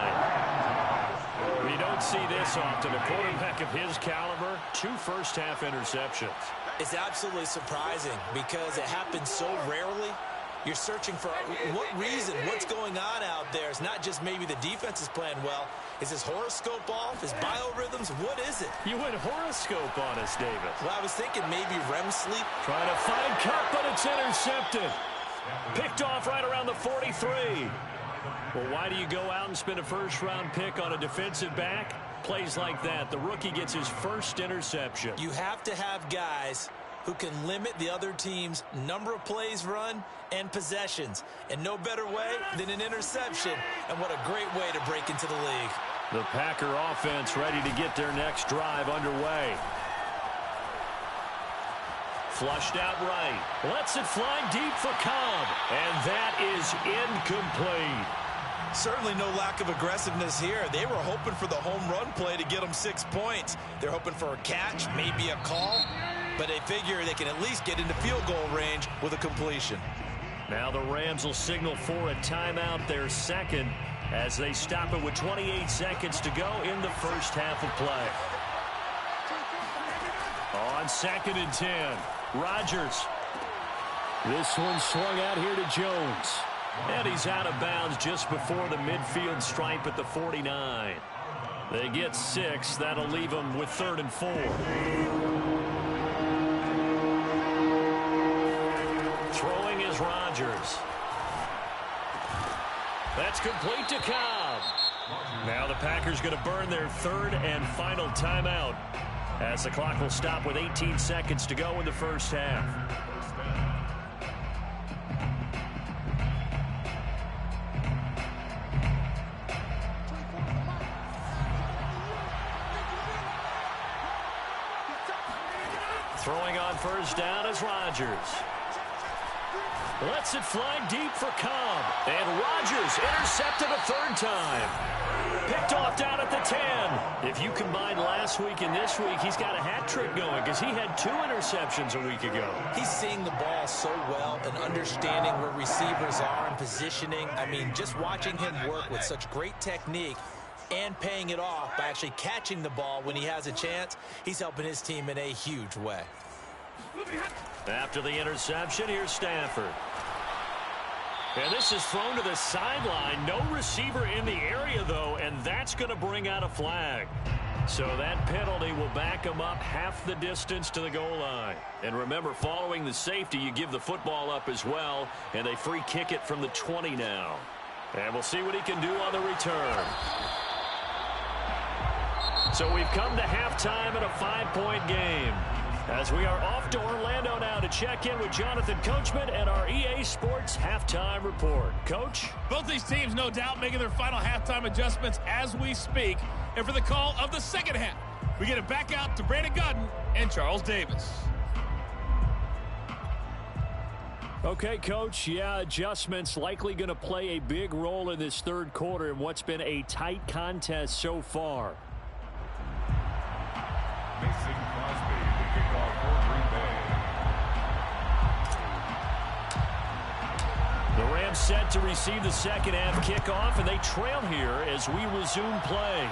We don't see this often. A quarterback of his caliber, 2 first-half interceptions. It's absolutely surprising because it happens so rarely. You're searching for what reason, what's going on out there. It's not just maybe the defense is playing well. Is his horoscope off? His biorhythms? What is it? You went horoscope on us, David. Well, I was thinking maybe REM sleep. Trying to find Cup, but it's intercepted. Picked off right around the 43. Well, why do you go out and spend a first-round pick on a defensive back? Plays like that. The rookie gets his first interception. You have to have guys who can limit the other team's number of plays run and possessions. And no better way than an interception. And what a great way to break into the league. The Packer offense ready to get their next drive underway. Flushed out right. Lets it fly deep for Cobb. And that is incomplete. Certainly no lack of aggressiveness here. They were hoping for the home run play to get them 6 points. They're hoping for a catch, maybe a call, but they figure they can at least get into field goal range with a completion. Now the Rams will signal for a timeout, their second, as they stop it with 28 seconds to go in the first half of play. On 2nd and 10, Rodgers. This one swung out here to Jones. And he's out of bounds just before the midfield stripe at the 49. They get 6. That'll leave them with 3rd and 4. Throwing is Rodgers. That's complete to Cobb. Now the Packers going to burn their 3rd and final timeout, as the clock will stop with 18 seconds to go in the first half. Throwing on first down is Rodgers. Lets it fly deep for Cobb. And Rodgers intercepted a 3rd time. Picked off down at the 10. If you combine last week and this week, he's got a hat trick going because he had 2 interceptions a week ago. He's seeing the ball so well and understanding where receivers are and positioning. I mean, just watching him work with such great technique and paying it off by actually catching the ball when he has a chance, he's helping his team in a huge way. After the interception, here's Stafford. And this is thrown to the sideline. No receiver in the area, though, and that's going to bring out a flag. So that penalty will back him up half the distance to the goal line. And remember, following the safety, you give the football up as well, and they free kick it from the 20 now. And we'll see what he can do on the return. So we've come to halftime in a 5-point game, as we are off to Orlando now to check in with Jonathan Coachman and our EA Sports Halftime Report. Coach? Both these teams, no doubt, making their final halftime adjustments as we speak. And for the call of the second half, we get it back out to Brandon Gaudin and Charles Davis. Okay, Coach. Yeah, adjustments likely going to play a big role in this 3rd quarter in what's been a tight contest so far. Mason Crosby, the kickoff for Green Bay. The Rams set to receive the second half kickoff, and they trail here as we resume play.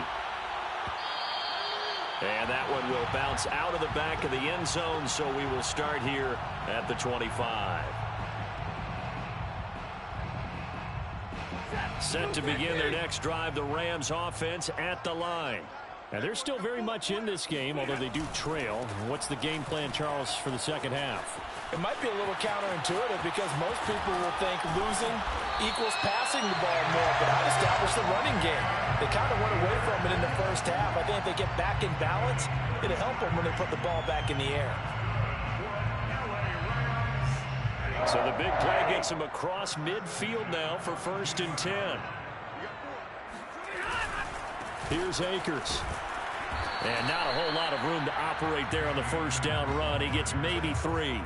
And that one will bounce out of the back of the end zone, so we will start here at the 25. Set to begin their next drive, the Rams offense at the line. And they're still very much in this game, although they do trail. What's the game plan, Charles, for the second half? It might be a little counterintuitive because most people will think losing equals passing the ball more, but I'd establish the running game. They kind of went away from it in the first half. I think if they get back in balance, it'll help them when they put the ball back in the air. So the big play gets them across midfield now for 1st and 10. Here's Akers. And not a whole lot of room to operate there on the first down run. He gets maybe 3.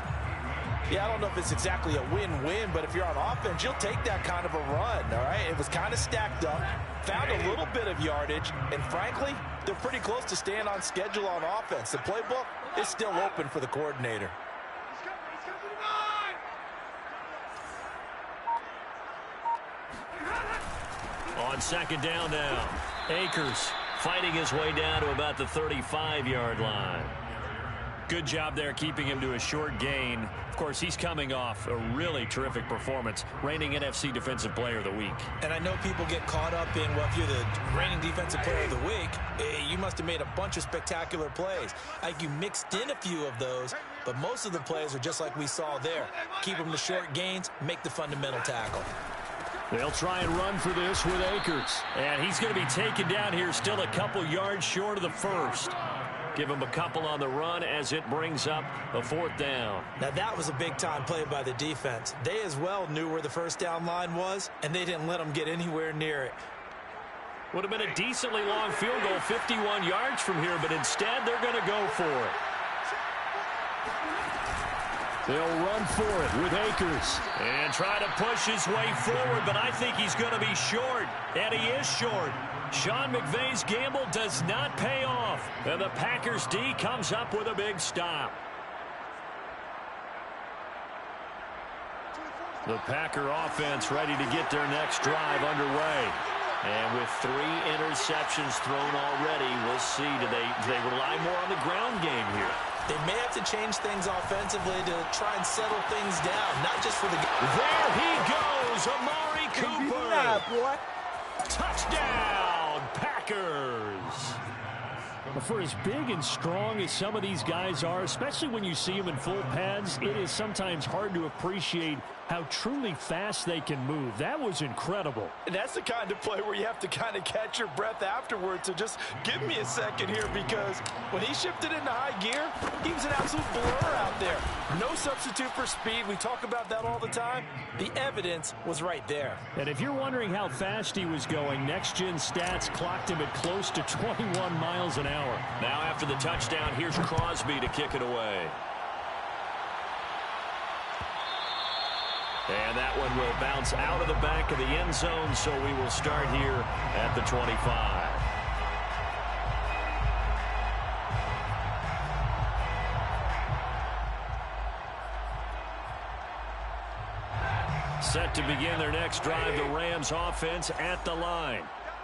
Yeah, I don't know if it's exactly a win-win, but if you're on offense, you'll take that kind of a run, all right? It was kind of stacked up, found a little bit of yardage, and frankly, they're pretty close to staying on schedule on offense. The playbook is still open for the coordinator. On 2nd down now, Akers fighting his way down to about the 35-yard line. Good job there keeping him to a short gain. Of course, he's coming off a really terrific performance, reigning NFC Defensive Player of the Week. And I know people get caught up in, well, if you're the reigning Defensive Player of the Week, you must have made a bunch of spectacular plays. I think you mixed in a few of those, but most of the plays are just like we saw there. Keep them to short gains, make the fundamental tackle. They'll try and run for this with Akers. And he's going to be taken down here still a couple yards short of the first. Give him a couple on the run as it brings up a 4th down. Now that was a big-time play by the defense. They as well knew where the first down line was, and they didn't let them get anywhere near it. Would have been a decently long field goal, 51 yards from here, but instead they're going to go for it. They'll run for it with Akers. And try to push his way forward, but I think he's going to be short. And he is short. Sean McVay's gamble does not pay off. And the Packers D comes up with a big stop. The Packer offense ready to get their next drive underway. And with 3 interceptions thrown already, we'll see. Do they rely more on the ground game here? They may have to change things offensively to try and settle things down, not just for the... There he goes, Amari Cooper. Touchdown, Packers. For as big and strong as some of these guys are, especially when you see them in full pads, it is sometimes hard to appreciate how truly fast they can move. That was incredible. And that's the kind of play where you have to kind of catch your breath afterwards. So just give me a second here, because when he shifted into high gear, he was an absolute blur out there. No substitute for speed. We talk about that all the time. The evidence was right there. And if you're wondering how fast he was going, Next Gen Stats clocked him at close to 21 miles an hour. Now after the touchdown, here's Crosby to kick it away. And that one will bounce out of the back of the end zone, so we will start here at the 25. Set to begin their next drive, the Rams offense at the line.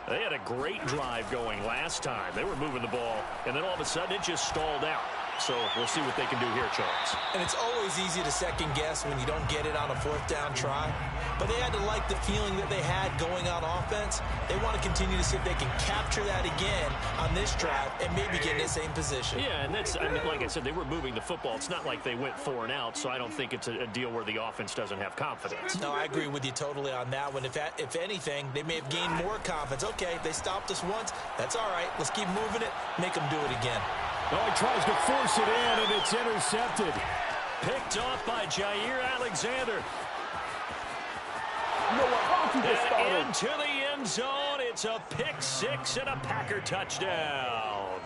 They had a great drive going last time. They were moving the ball, and then all of a sudden it just stalled out. So we'll see what they can do here, Charles. And it's always easy to second guess when you don't get it on a 4th down try. But they had to like the feeling that they had going on offense. They want to continue to see if they can capture that again on this drive and maybe get in the same position. Yeah, and that's, I mean, like I said, they were moving the football. It's not like they went 4 and out, so I don't think it's a deal where the offense doesn't have confidence. No, I agree with you totally on that one. If anything, they may have gained more confidence. Okay, they stopped us once. That's all right. Let's keep moving it. Make them do it again. Oh, he tries to force it in, and it's intercepted. Picked off by Jair Alexander. And into the end zone, it's a pick 6 and a Packer touchdown.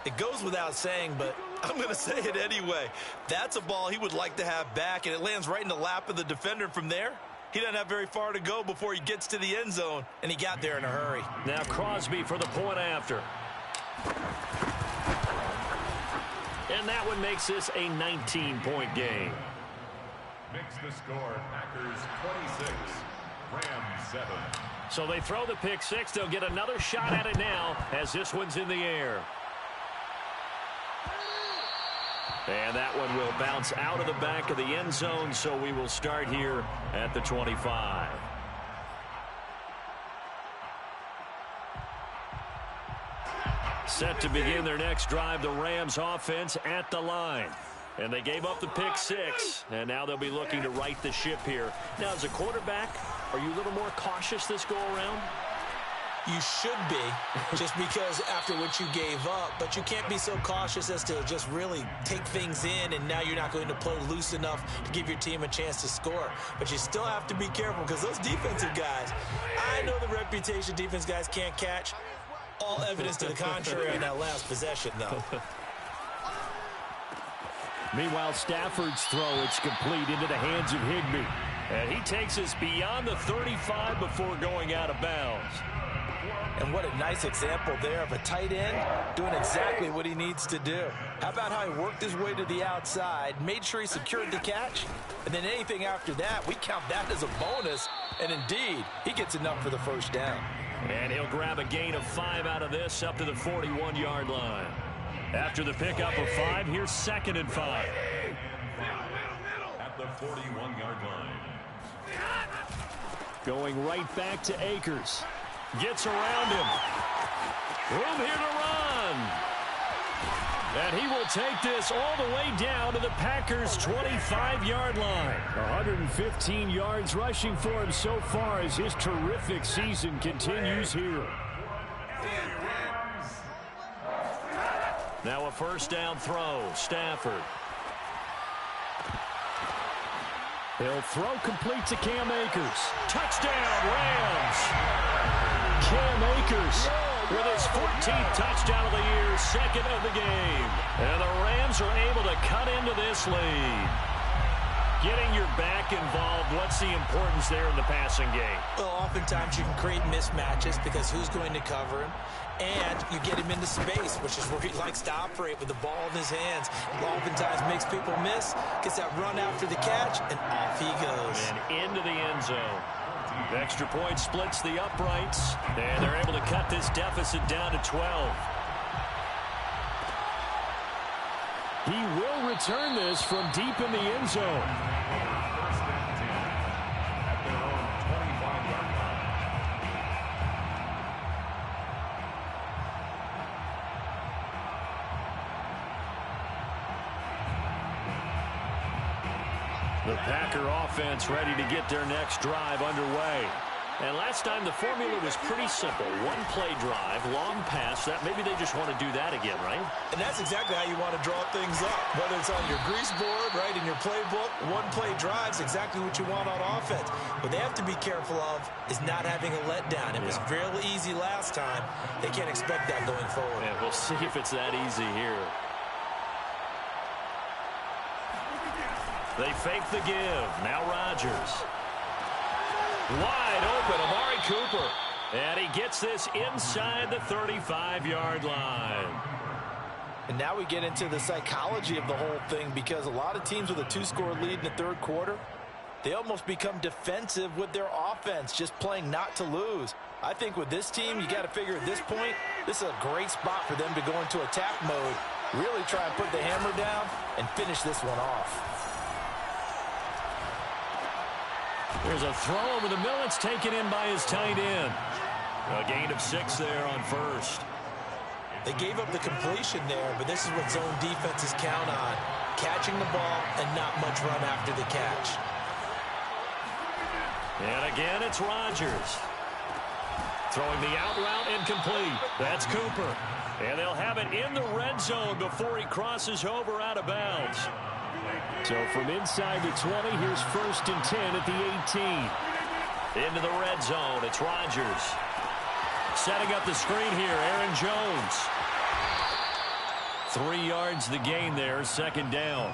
It goes without saying, but I'm going to say it anyway. That's a ball he would like to have back, and it lands right in the lap of the defender. From there, he doesn't have very far to go before he gets to the end zone, and he got there in a hurry. Now Crosby for the point after. And that one makes this a 19-point game. Makes the score Packers 26, Rams 7. So they throw the pick 6. They'll get another shot at it now as this one's in the air. And that one will bounce out of the back of the end zone, so we will start here at the 25. Set to begin their next drive, the Rams offense at the line. And they gave up the pick 6, and now they'll be looking to right the ship here. Now, as a quarterback, are you a little more cautious this go-around? You should be, just because after what you gave up, but you can't be so cautious as to just really take things in, and now you're not going to play loose enough to give your team a chance to score. But you still have to be careful, because those defensive guys, I know the reputation defense guys can't catch. All evidence to the contrary on that last possession, though. Meanwhile, Stafford's throw, it's complete into the hands of Higbee. And he takes us beyond the 35 before going out of bounds. And what a nice example there of a tight end doing exactly what he needs to do. How about how he worked his way to the outside, made sure he secured the catch, and then anything after that, we count that as a bonus. And indeed, he gets enough for the first down. And he'll grab a gain of 5 out of this up to the 41-yard line. After the pickup of 5, here's 2nd and 5. At the 41-yard line. Going right back to Akers. Gets around him. Room here to run. And he will take this all the way down to the Packers' 25-yard line. 115 yards rushing for him so far as his terrific season continues here. Now a first down throw. Stafford. He'll throw complete to Cam Akers. Touchdown, Rams. Cam Akers with his 14th touchdown of the year, 2nd of the game. And the Rams are able to cut into this lead. Getting your back involved, what's the importance there in the passing game? Well, oftentimes you can create mismatches because who's going to cover him? And you get him into space, which is where he likes to operate with the ball in his hands. Oftentimes makes people miss, gets that run after the catch, and off he goes. And into the end zone. The extra point splits the uprights, and they're able to cut this deficit down to 12. He will return this from deep in the end zone. First and 10 at their own 25-yard line. The Packer offense ready to get their next drive underway. And last time the formula was pretty simple. One play drive, long pass. That maybe they just want to do that again, right? And that's exactly how you want to draw things up. Whether it's on your grease board, right, in your playbook, one play drive's exactly what you want on offense. What they have to be careful of is not having a letdown. It was real easy last time. They can't expect that going forward. Yeah, we'll see if it's that easy here. They fake the give. Now Rodgers. Wide open, Amari Cooper. And he gets this inside the 35-yard line. And now we get into the psychology of the whole thing, because a lot of teams with a 2-score lead in the third quarter, they almost become defensive with their offense, just playing not to lose. I think with this team, you got to figure at this point, this is a great spot for them to go into attack mode, really try and put the hammer down and finish this one off. There's a throw over the middle. It's taken in by his tight end. A gain of 6 there on first. They gave up the completion there, but this is what zone defenses count on. Catching the ball and not much run after the catch. And again, it's Rodgers. Throwing the out route incomplete. That's Cooper. And they'll have it in the red zone before he crosses over out of bounds. So from inside the 20, here's 1st and 10 at the 18. Into the red zone, it's Rodgers. Setting up the screen here, Aaron Jones. 3 yards the gain there, 2nd down.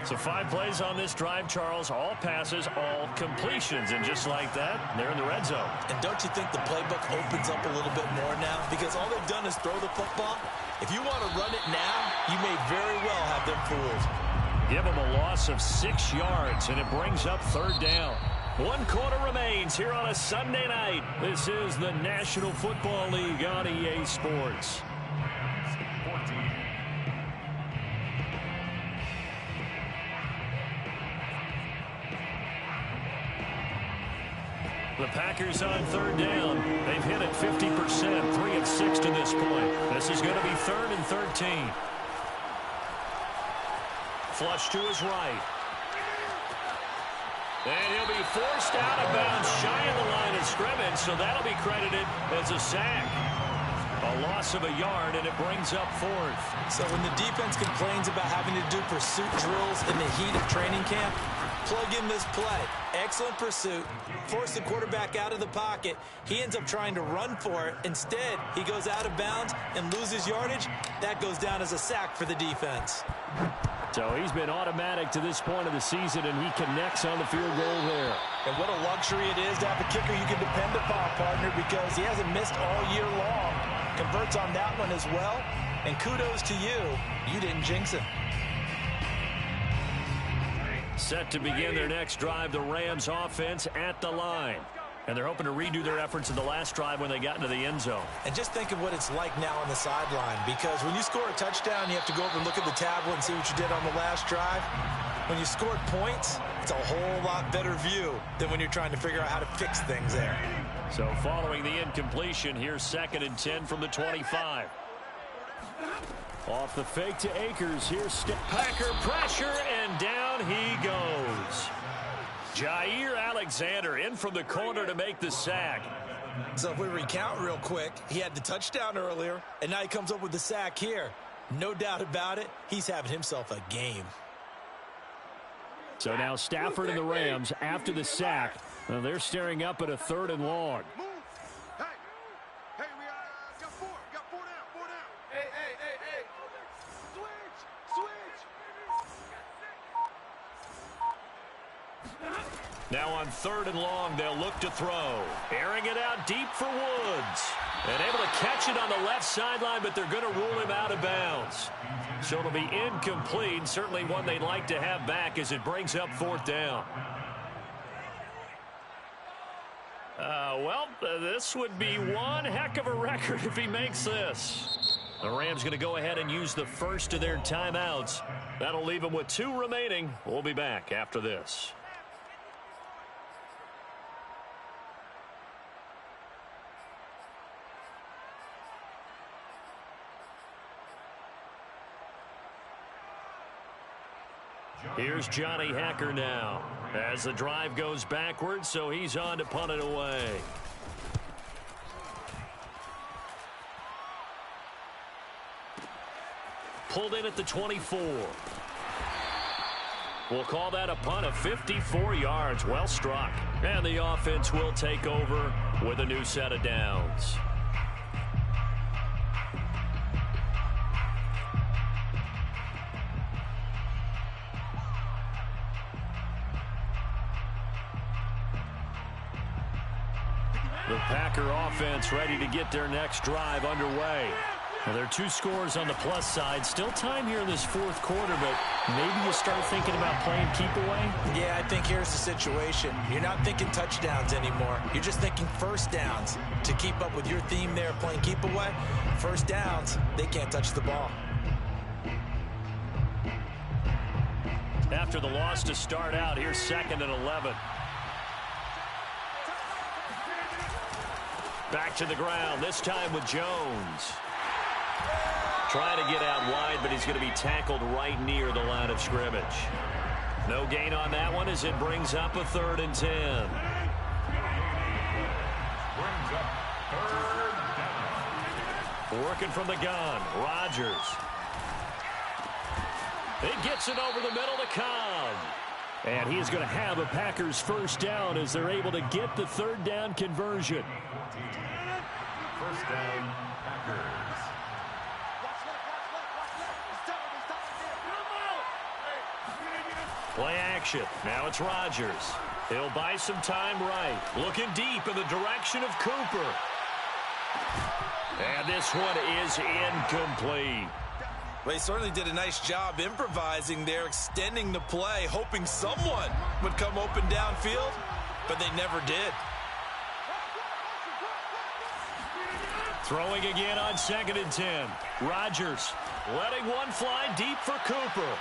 So 5 plays on this drive, Charles. All passes, all completions. And just like that, they're in the red zone. And don't you think the playbook opens up a little bit more now? Because all they've done is throw the football. If you want to run it now, you may very well have them fooled. Give them a loss of 6 yards, and it brings up 3rd down. 1 quarter remains here on a Sunday night. This is the National Football League on EA Sports. 14. The Packers on 3rd down. They've hit it 50%, 3 of 6 to this point. This is going to be 3rd and 13. Flush to his right. And he'll be forced out of bounds shy of the line of scrimmage, so that'll be credited as a sack. A loss of a yard, and it brings up 4th. So when the defense complains about having to do pursuit drills in the heat of training camp, plug in this play. Excellent pursuit. Force the quarterback out of the pocket. He ends up trying to run for it. Instead, he goes out of bounds and loses yardage. That goes down as a sack for the defense. So he's been automatic to this point of the season, and he connects on the field goal there. And what a luxury it is to have a kicker you can depend upon, partner, because he hasn't missed all year long. Converts on that one as well, and kudos to you. You didn't jinx him. Set to begin their next drive, the Rams offense at the line. And they're hoping to redo their efforts in the last drive when they got into the end zone. And just think of what it's like now on the sideline, because when you score a touchdown, you have to go over and look at the tablet and see what you did on the last drive. When you scored points, it's a whole lot better view than when you're trying to figure out how to fix things there. So following the incompletion, here's 2nd and 10 from the 25. Off the fake to Akers. Here's Packer pressure, and down he goes. Jair Alexander in from the corner to make the sack. So if we recount real quick, he had the touchdown earlier, and now he comes up with the sack here. No doubt about it, he's having himself a game. So now Stafford and the Rams after the sack. Well, they're staring up at a 3rd and long. Move. Hey, we got 4. Got 4 down. 4 down. Hey. Switch. Now on 3rd and long, they'll look to throw. Airing it out deep for Woods. And able to catch it on the left sideline, but they're going to rule him out of bounds. So it'll be incomplete. Certainly one they'd like to have back as it brings up 4th down. This would be one heck of a record if he makes this. The Rams going to go ahead and use the first of their timeouts. That'll leave them with 2 remaining. We'll be back after this. Here's Johnny Hekker now as the drive goes backwards, so he's on to punt it away. Pulled in at the 24. We'll call that a punt of 54 yards. Well struck. And the offense will take over with a new set of downs. The Packer offense ready to get their next drive underway. Well, there are 2 scores on the plus side. Still time here in this 4th quarter, but maybe you start thinking about playing keep away? Yeah, I think here's the situation. You're not thinking touchdowns anymore. You're just thinking first downs. To keep up with your theme there, playing keep away, first downs, they can't touch the ball. After the loss to start out, here's 2nd and 11. Back to the ground, this time with Jones. Trying to get out wide, but he's going to be tackled right near the line of scrimmage. No gain on that one as it brings up a 3rd and 10. Brings up 3rd down. Working from the gun, Rodgers. It gets it over the middle to Cobb. And he is going to have a Packers first down as they're able to get the 3rd down conversion. First down, Packers. Play action. Now it's Rodgers. He'll buy some time right. Looking deep in the direction of Cooper. And this one is incomplete. Well, he certainly did a nice job improvising there, extending the play, hoping someone would come open downfield, but they never did. Throwing again on 2nd and 10. Rodgers letting one fly deep for Cooper.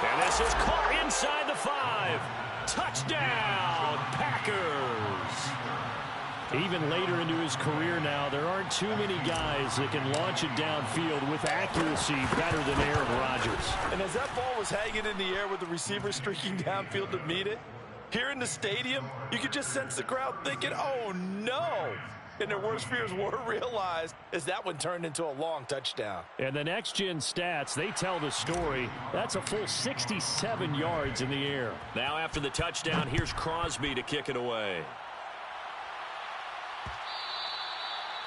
And this is caught inside the 5. Touchdown, Packers. Even later into his career now, there aren't too many guys that can launch it downfield with accuracy better than Aaron Rodgers. And as that ball was hanging in the air with the receiver streaking downfield to meet it, here in the stadium, you could just sense the crowd thinking, oh, no. And their worst fears were realized as that one turned into a long touchdown. And the next-gen stats, they tell the story. That's a full 67 yards in the air. Now after the touchdown, here's Crosby to kick it away.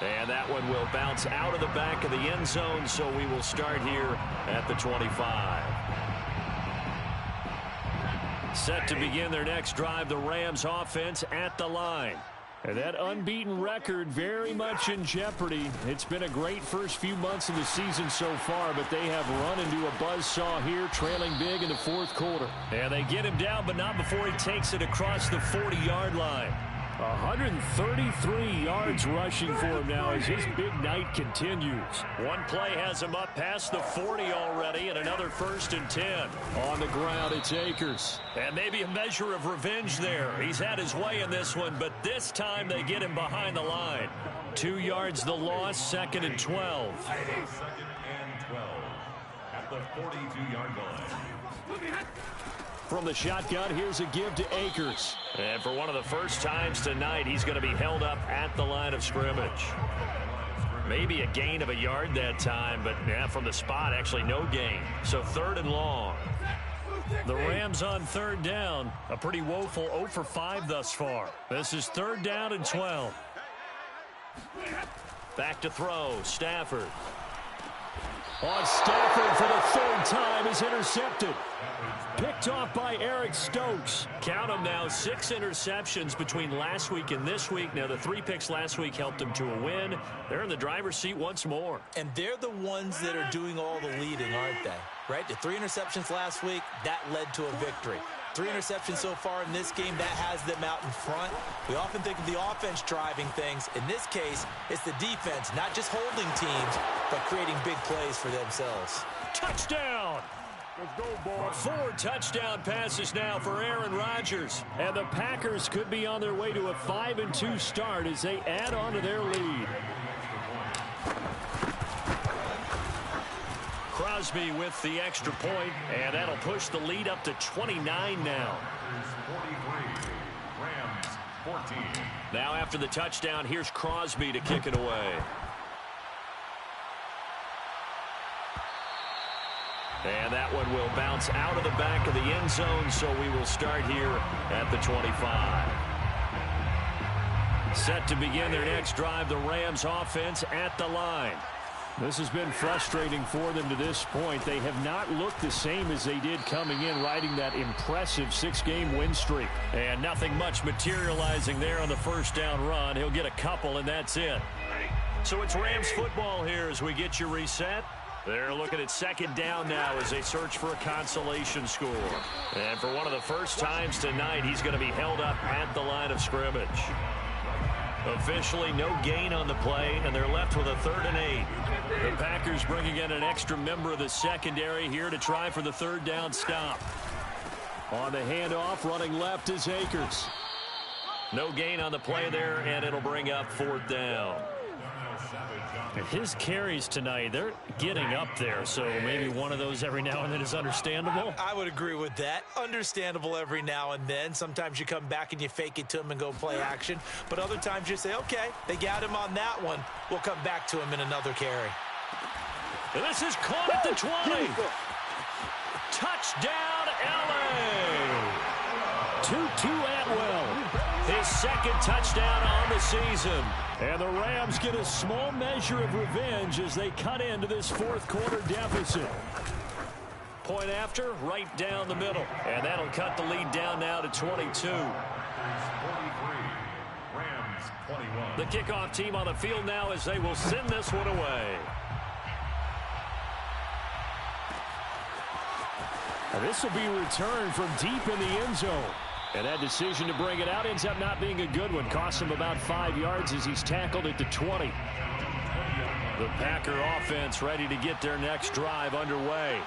And that one will bounce out of the back of the end zone, so we will start here at the 25. Set to begin their next drive, the Rams offense at the line. And that unbeaten record very much in jeopardy. It's been a great first few months of the season so far, but they have run into a buzzsaw here, trailing big in the 4th quarter. And they get him down, but not before he takes it across the 40-yard line. 133 yards rushing for him now as his big night continues. One play has him up past the 40 already, and another 1st and 10. On the ground, it's Akers. And maybe a measure of revenge there. He's had his way in this one, but this time they get him behind the line. 2 yards the loss, 2nd and 12. 2nd and 12 at the 42-yard line. From the shotgun, here's a give to Akers. And for one of the first times tonight, he's going to be held up at the line of scrimmage. Maybe a gain of a yard that time, but yeah, from the spot, actually no gain. So 3rd and long. The Rams on 3rd down. A pretty woeful 0 for 5 thus far. This is 3rd down and 12. Back to throw, Stafford. On Stafford for the third time is intercepted. Picked off by Eric Stokes. Count them now, 6 interceptions between last week and this week. Now, the 3 picks last week helped them to a win. They're in the driver's seat once more. And they're the ones that are doing all the leading, aren't they? Right? The 3 interceptions last week, that led to a victory. 3 interceptions so far in this game, that has them out in front. We often think of the offense driving things. In this case, it's the defense, not just holding teams, but creating big plays for themselves. Touchdown! Let's go, boys. 4 touchdown passes now for Aaron Rodgers. And the Packers could be on their way to a 5-2 start as they add on to their lead. Crosby with the extra point, and that'll push the lead up to 29 now. 43, Rams 14. Now after the touchdown, here's Crosby to kick it away. And that one will bounce out of the back of the end zone, so we will start here at the 25. Set to begin their next drive, the Rams offense at the line. This has been frustrating for them to this point. They have not looked the same as they did coming in, riding that impressive 6-game win streak. And nothing much materializing there on the first down run. He'll get a couple, and that's it. So it's Rams football here as we get you reset. They're looking at second down now as they search for a consolation score. And for one of the first times tonight, he's going to be held up at the line of scrimmage. Officially no gain on the play, and they're left with a 3rd and 8. The Packers bringing in an extra member of the secondary here to try for the 3rd down stop. On the handoff, running left is Akers. No gain on the play there, and it'll bring up 4th down. His carries tonight, they're getting up there, so maybe one of those every now and then is understandable. I would agree with that. Understandable every now and then. Sometimes you come back and you fake it to him and go play action. But other times you say, okay, they got him on that one. We'll come back to him in another carry. And this is caught at the 20. Touchdown, L.A. Tutu Atwell. His 2nd touchdown on the season. And the Rams get a small measure of revenge as they cut into this 4th quarter deficit. Point after, right down the middle. And that'll cut the lead down now to 22. 43, Rams 21. The kickoff team on the field now as they will send this one away. And this will be returned from deep in the end zone. And that decision to bring it out ends up not being a good one. Costs him about 5 yards as he's tackled at the 20. The Packer offense ready to get their next drive underway.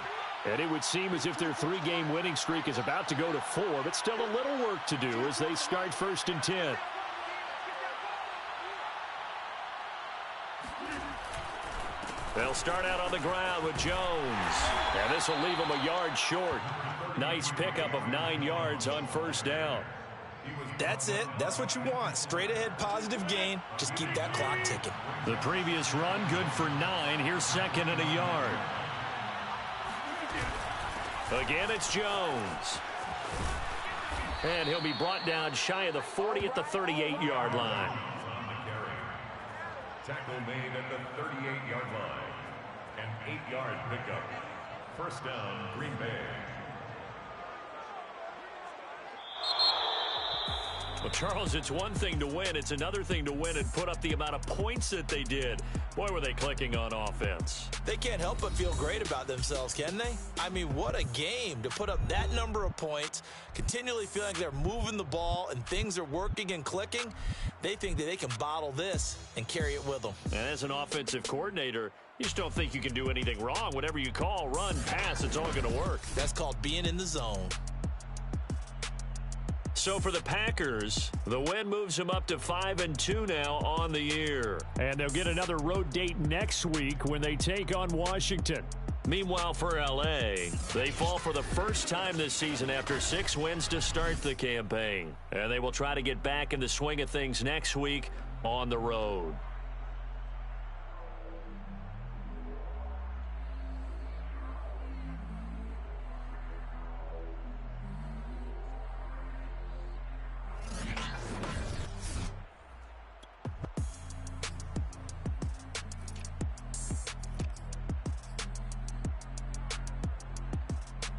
And it would seem as if their 3-game winning streak is about to go to 4, but still a little work to do as they start 1st and 10. They'll start out on the ground with Jones. And this will leave him a yard short. Nice pickup of 9 yards on 1st down. That's it. That's what you want. Straight ahead, positive gain. Just keep that clock ticking. The previous run good for 9. Here's 2nd and a yard. Again, it's Jones. And he'll be brought down shy of the 40 at the 38-yard line. Tackle made at the 38-yard line. An 8-yard pickup. 1st down, Green Bay. Well, Charles, it's one thing to win. It's another thing to win and put up the amount of points that they did. Boy, were they clicking on offense. They can't help but feel great about themselves, can they? I mean, what a game to put up that number of points, continually feeling like they're moving the ball and things are working and clicking. They think that they can bottle this and carry it with them. And as an offensive coordinator, you just don't think you can do anything wrong. Whatever you call, run, pass, it's all going to work. That's called being in the zone. So for the Packers, the win moves them up to 5-2 now on the year. And they'll get another road date next week when they take on Washington. Meanwhile, for L.A., they fall for the first time this season after 6 wins to start the campaign. And they will try to get back in the swing of things next week on the road.